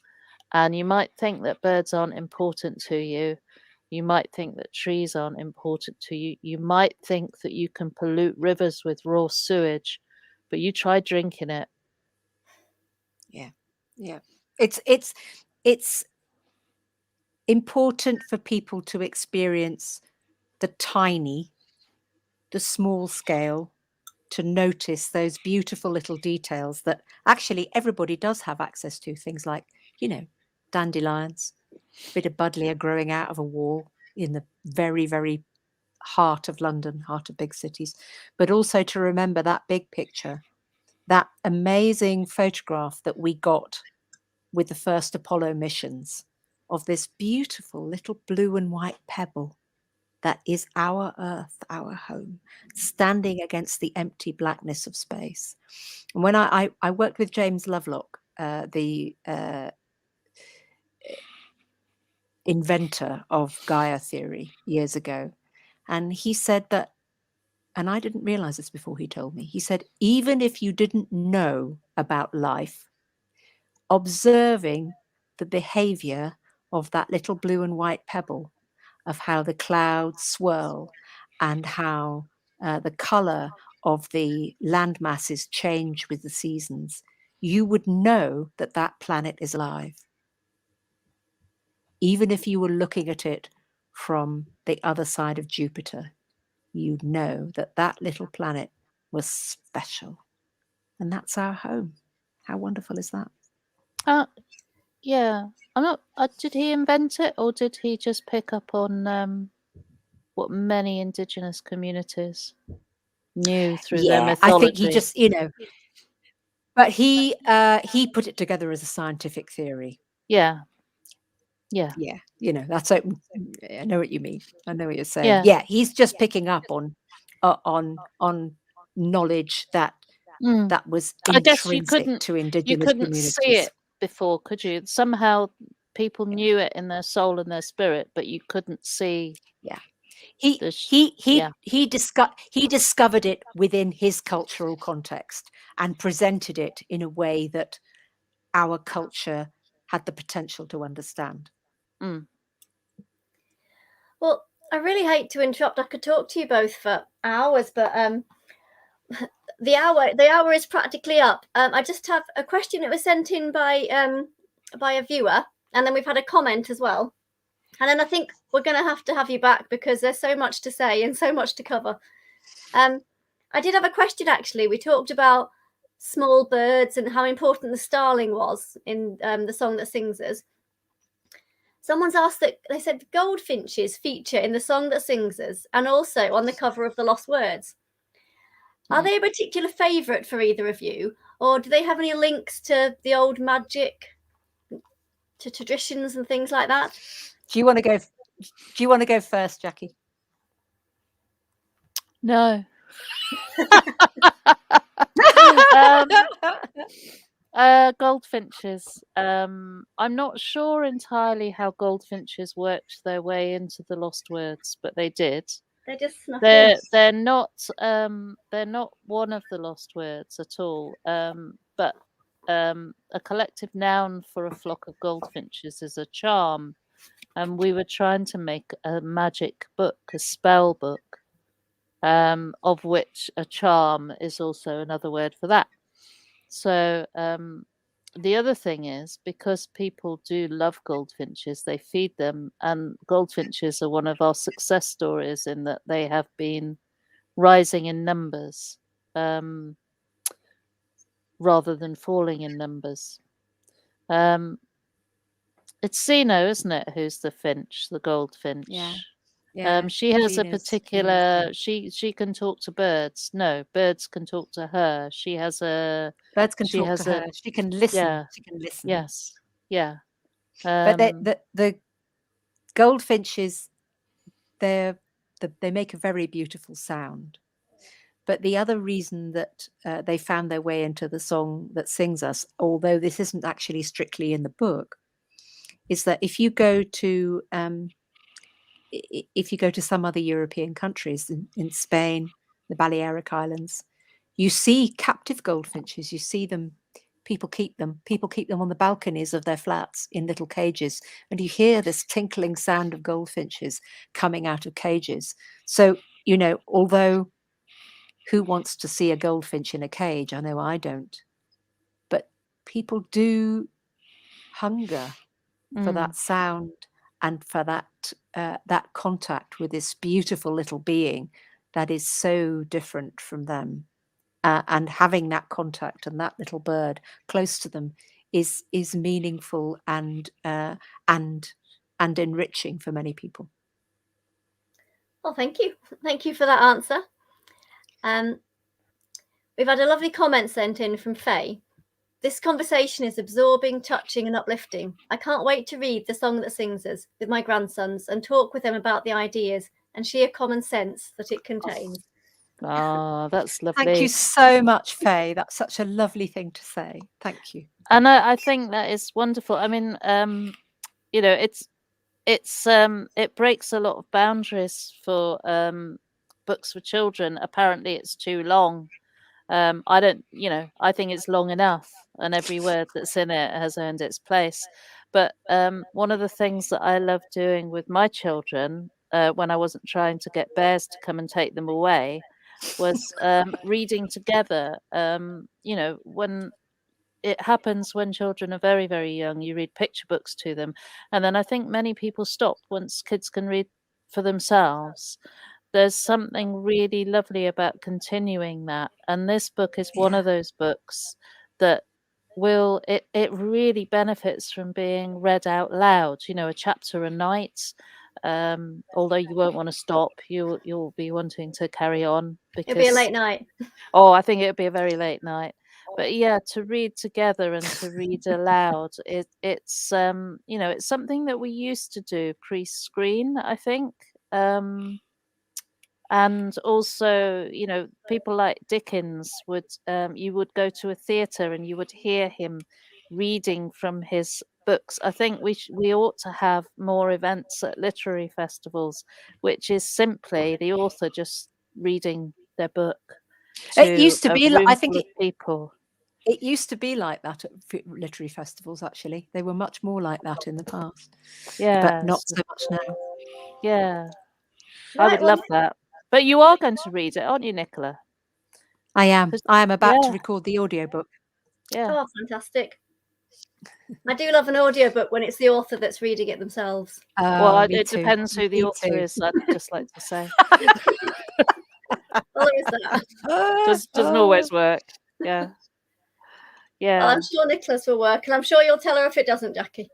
And you might think that birds aren't important to you. You might think that trees aren't important to you. You might think that you can pollute rivers with raw sewage, but you try drinking it. Yeah. It's important for people to experience the tiny, the small scale, to notice those beautiful little details that actually everybody does have access to. Things like, dandelions, a bit of buddleia growing out of a wall in the very, very heart of London, heart of big cities, but also to remember that big picture, that amazing photograph that we got with the first Apollo missions of this beautiful little blue and white pebble that is our Earth, our home, standing against the empty blackness of space. And when I worked with James Lovelock, the inventor of Gaia theory years ago, and he said that, and I didn't realize this before he told me, he said, even if you didn't know about life, observing the behavior of that little blue and white pebble, of how the clouds swirl and how the color of the land masses change with the seasons, you would know that that planet is alive. Even if you were looking at it from the other side of Jupiter, you'd know that that little planet was special. And that's our home. How wonderful is that? Yeah. I'm not. Did he invent it, or did he just pick up on what many indigenous communities knew through their mythology? I think he just, but he put it together as a scientific theory. Yeah. That's open. I know what you mean. I know what you're saying. Yeah, he's just picking up on knowledge that was intrinsic to indigenous communities. See it before, could you? Somehow people knew it in their soul and their spirit, but you couldn't see. Yeah. He discovered it within his cultural context and presented it in a way that our culture had the potential to understand. Well, I really hate to interrupt. I could talk to you both for hours, but the hour is practically up. I just have a question that was sent in by a viewer, and then we've had a comment as well. And then I think we're going to have you back because there's so much to say and so much to cover. I did have a question, actually. We talked about small birds and how important the starling was in the song that sings us. Someone's asked that they said goldfinches feature in the Song That Sings Us and also on the cover of The Lost Words. Are they a particular favourite for either of you, or do they have any links to the old magic, to traditions and things like that? Do you want to go? Do you want to go first, Jackie? No. Goldfinches. I'm not sure entirely how goldfinches worked their way into the Lost Words, but they did. They just snuck in. They're not one of the Lost Words at all. But a collective noun for a flock of goldfinches is a charm, and we were trying to make a magic book, a spell book, of which a charm is also another word for that. So the other thing is, because people do love goldfinches, they feed them, and goldfinches are one of our success stories in that they have been rising in numbers rather than falling in numbers. It's Xeno, isn't it, who's the finch, the goldfinch? Yeah. She has a Xeno's particular. good. She can talk to birds. No, birds can talk to her. She has a. Birds can She talk has to her. She can listen. Yeah. She can listen. Yes. Yeah. But the goldfinches, they make a very beautiful sound. But the other reason that they found their way into the Song That Sings Us, although this isn't actually strictly in the book, is that if you go to some other European countries, in Spain, the Balearic Islands, you see captive goldfinches. You see them. People keep them on the balconies of their flats in little cages, and you hear this tinkling sound of goldfinches coming out of cages. So, although who wants to see a goldfinch in a cage? I know I don't. But people do hunger for that sound and for that contact with this beautiful little being that is so different from them. And having that contact and that little bird close to them is meaningful and enriching for many people. Well, thank you for that answer. We've had a lovely comment sent in from Faye. This conversation is absorbing, touching, and uplifting. I can't wait to read The Song That Sings Us with my grandsons and talk with them about the ideas and sheer common sense that it contains. Oh, that's lovely. Thank you so much, Faye. That's such a lovely thing to say. Thank you. And I think that is wonderful. I mean, it breaks a lot of boundaries for books for children. Apparently, it's too long. I think it's long enough, and every word that's in it has earned its place. But one of the things that I love doing with my children, when I wasn't trying to get bears to come and take them away, was reading together. When it happens when children are very, very young, you read picture books to them. And then I think many people stop once kids can read for themselves. There's something really lovely about continuing that. And this book is one of those books that it really benefits from being read out loud, a chapter a night. Although you won't want to stop, you'll be wanting to carry on because It'll be a late night. Oh, I think it'll be a very late night. But yeah, to read together and to read aloud, it's something that we used to do pre-screen, I think. And also, people like Dickens you would go to a theatre and you would hear him reading from his books. I think we ought to have more events at literary festivals, which is simply the author just reading their book. It used to be, I think, people. It used to be like that at literary festivals. Actually, they were much more like that in the past. Yeah, but not so much now. Yeah, I would love that. But you are going to read it, aren't you, Nicola? I am. I am about to record the audiobook. Yeah. Oh, fantastic. I do love an audiobook when it's the author that's reading it themselves. Well, it depends who the author is, I'd just like to say. Well, there is that. Doesn't always work. Yeah. Yeah. Well, I'm sure Nicola's will work, and I'm sure you'll tell her if it doesn't, Jackie.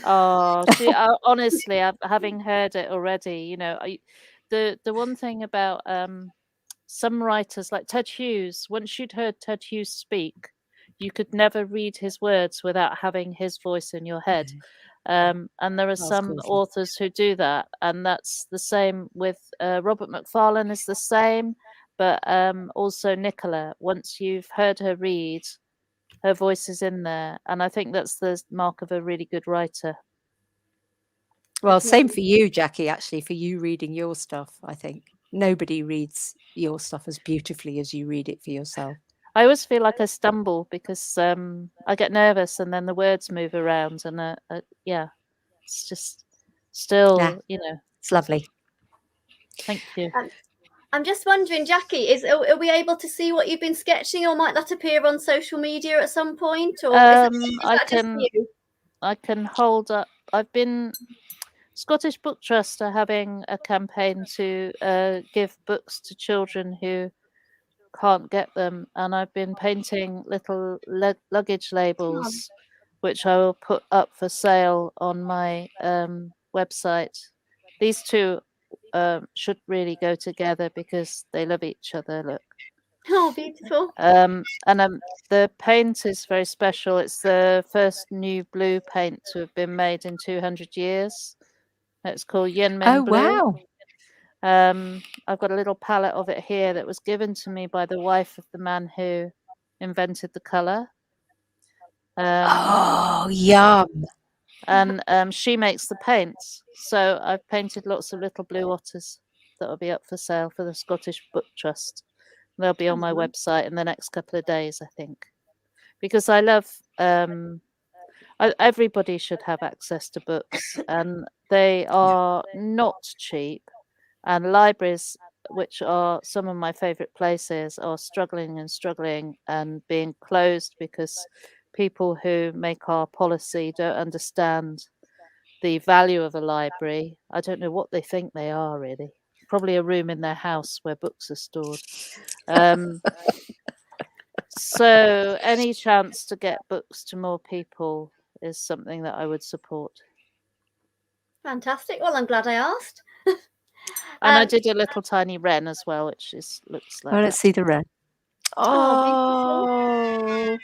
Oh, see, honestly, having heard it already, you know, the one thing about some writers like Ted Hughes, once you'd heard Ted Hughes speak, you could never read his words without having his voice in your head. And there are some authors who do that, and that's the same with Robert Macfarlane is the same, but also Nicola. Once you've heard her read, her voice is in there, and I think that's the mark of a really good writer. Well, same for you, Jackie, actually, for you reading your stuff. I think nobody reads your stuff as beautifully as you read it for yourself. I always feel like I stumble because I get nervous and then the words move around, and yeah, it's just still, you know, it's lovely. Thank you. I'm just wondering, Jackie, are we able to see what you've been sketching, or might that appear on social media at some point? Or is that just you? I can hold up. I've been Scottish Book Trust are having a campaign to give books to children who can't get them, and I've been painting little luggage labels, which I will put up for sale on my website. These two should really go together because they love each other. Look. Oh, beautiful. And the paint is very special. It's the first new blue paint to have been made in 200 years. It's called Yenmin Blue. Wow. I've got a little palette of it here that was given to me by the wife of the man who invented the colour. Oh, yum. And she makes the paints. So I've painted lots of little blue otters that will be up for sale for the Scottish Book Trust. They'll be on my website in the next couple of days, I think. Because I love... everybody should have access to books, and they are not cheap. And libraries, which are some of my favourite places, are struggling and being closed because people who make our policy don't understand the value of a library. I don't know what they think they are, really. Probably a room in their house where books are stored. So any chance to get books to more people is something that I would support. Fantastic. Well, I'm glad I asked. And I did a little tiny wren as well, which looks like. Oh, let's see the wren. Oh,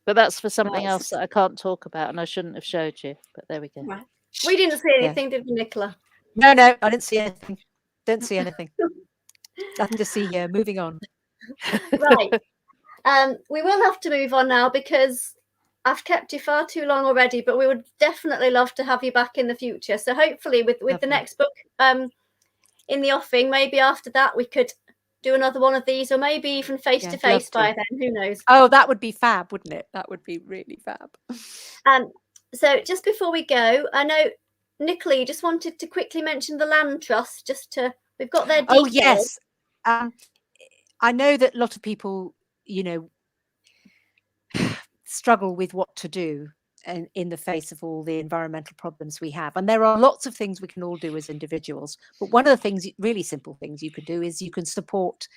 but that's for something else that I can't talk about, and I shouldn't have showed you. But there we go. Right. We didn't see anything, did we, Nicola? No, I didn't see anything. Don't see anything. Nothing to see here. Moving on. Right. We will have to move on now because I've kept you far too long already, but we would definitely love to have you back in the future. So hopefully with the next book in the offing, maybe after that we could do another one of these, or maybe even face to face by then. Who knows? Oh, that would be fab, wouldn't it? That would be really fab. So just before we go, I know, Nicola, you just wanted to quickly mention the Land Trust, we've got their details. Oh, yes. I know that a lot of people, struggle with what to do in the face of all the environmental problems we have. And there are lots of things we can all do as individuals. But one of the things, really simple things you could do is you can support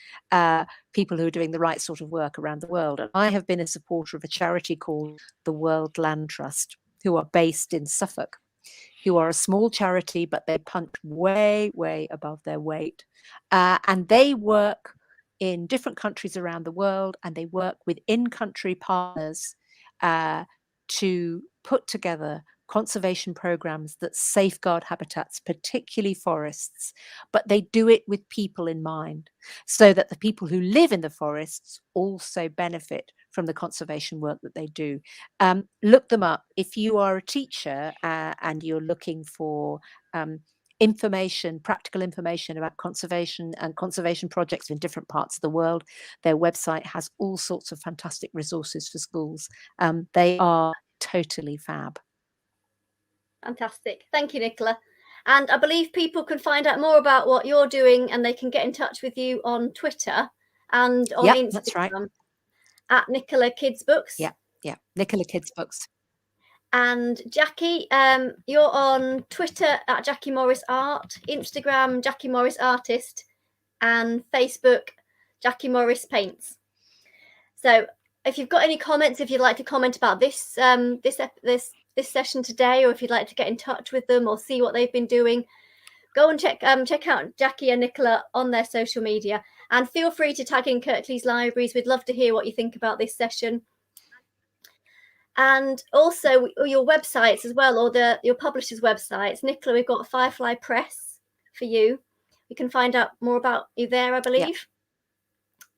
people who are doing the right sort of work around the world. And I have been a supporter of a charity called the World Land Trust, who are based in Suffolk, who are a small charity, but they punch way, way above their weight. And they work in different countries around the world, and they work with in-country partners to put together conservation programs that safeguard habitats, particularly forests, but they do it with people in mind, so that the people who live in the forests also benefit from the conservation work that they do. Look them up. If you are a teacher and you're looking for practical information about conservation and conservation projects in different parts of the world, their website has all sorts of fantastic resources for schools. They are totally fab. Fantastic. Thank you, Nicola. And I believe people can find out more about what you're doing, and they can get in touch with you on Twitter and on Instagram. That's right. At Nicola Kids Books. Yeah, Nicola Kids Books. And Jackie, you're on Twitter at Jackie Morris Art, Instagram Jackie Morris Artist, and Facebook Jackie Morris Paints. So if you've got any comments, if you'd like to comment about this this session today, or if you'd like to get in touch with them or see what they've been doing, go and check out Jackie and Nicola on their social media, and feel free to tag in Kirklees Libraries. We'd love to hear what you think about this session. And also your websites as well, or your publishers' websites. Nicola, we've got Firefly Press for you. You can find out more about you there, I believe. Yep.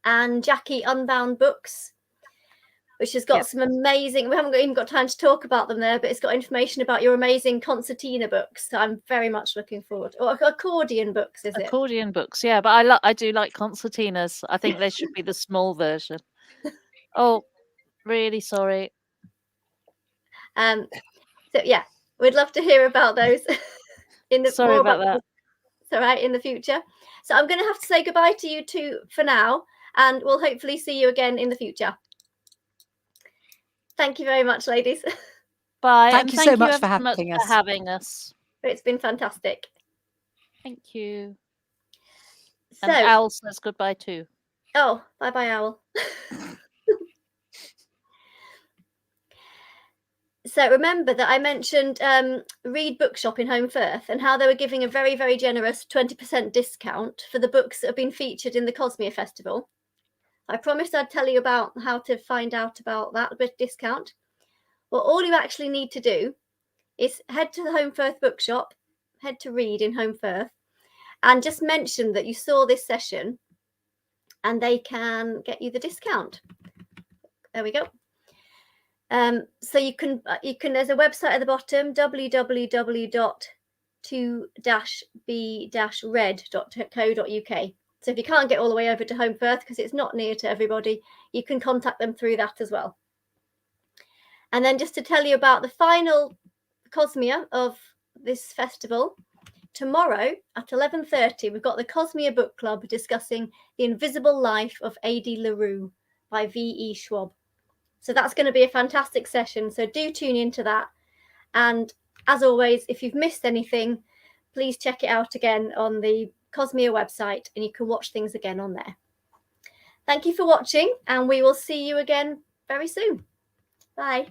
And Jackie, Unbound Books, which has got some amazing, we haven't even got time to talk about them there, but it's got information about your amazing concertina books. So I'm very much looking forward. Or accordion books, is it? Accordion books, yeah, but I do like concertinas. I think they should be the small version. Oh, really sorry. So yeah, we'd love to hear about those in the Sorry about that. It's all right, in the future. So I'm going to have to say goodbye to you two for now, and we'll hopefully see you again in the future. Thank you very much, ladies. Bye. Thank you so much for having us. It's been fantastic. Thank you. So, and Owl says goodbye too. Oh, bye-bye, Owl. So remember that I mentioned Read Bookshop in Home Firth and how they were giving a very, very generous 20% discount for the books that have been featured in the Cosmia Festival. I promised I'd tell you about how to find out about that bit discount. Well, all you actually need to do is head to the Home Firth Bookshop, head to Read in Home Firth, and just mention that you saw this session, and they can get you the discount. There we go. So you can there's a website at the bottom, www.2-b-red.co.uk. So if you can't get all the way over to Home Firth because it's not near to everybody, you can contact them through that as well. And then just to tell you about the final Cosmia of this festival, tomorrow at 11:30 we've got the Cosmia Book Club discussing The Invisible Life of A.D. LaRue by V.E. Schwab. So that's going to be a fantastic session. So do tune into that. And as always, if you've missed anything, please check it out again on the Cosmia website, and you can watch things again on there. Thank you for watching, and we will see you again very soon. Bye.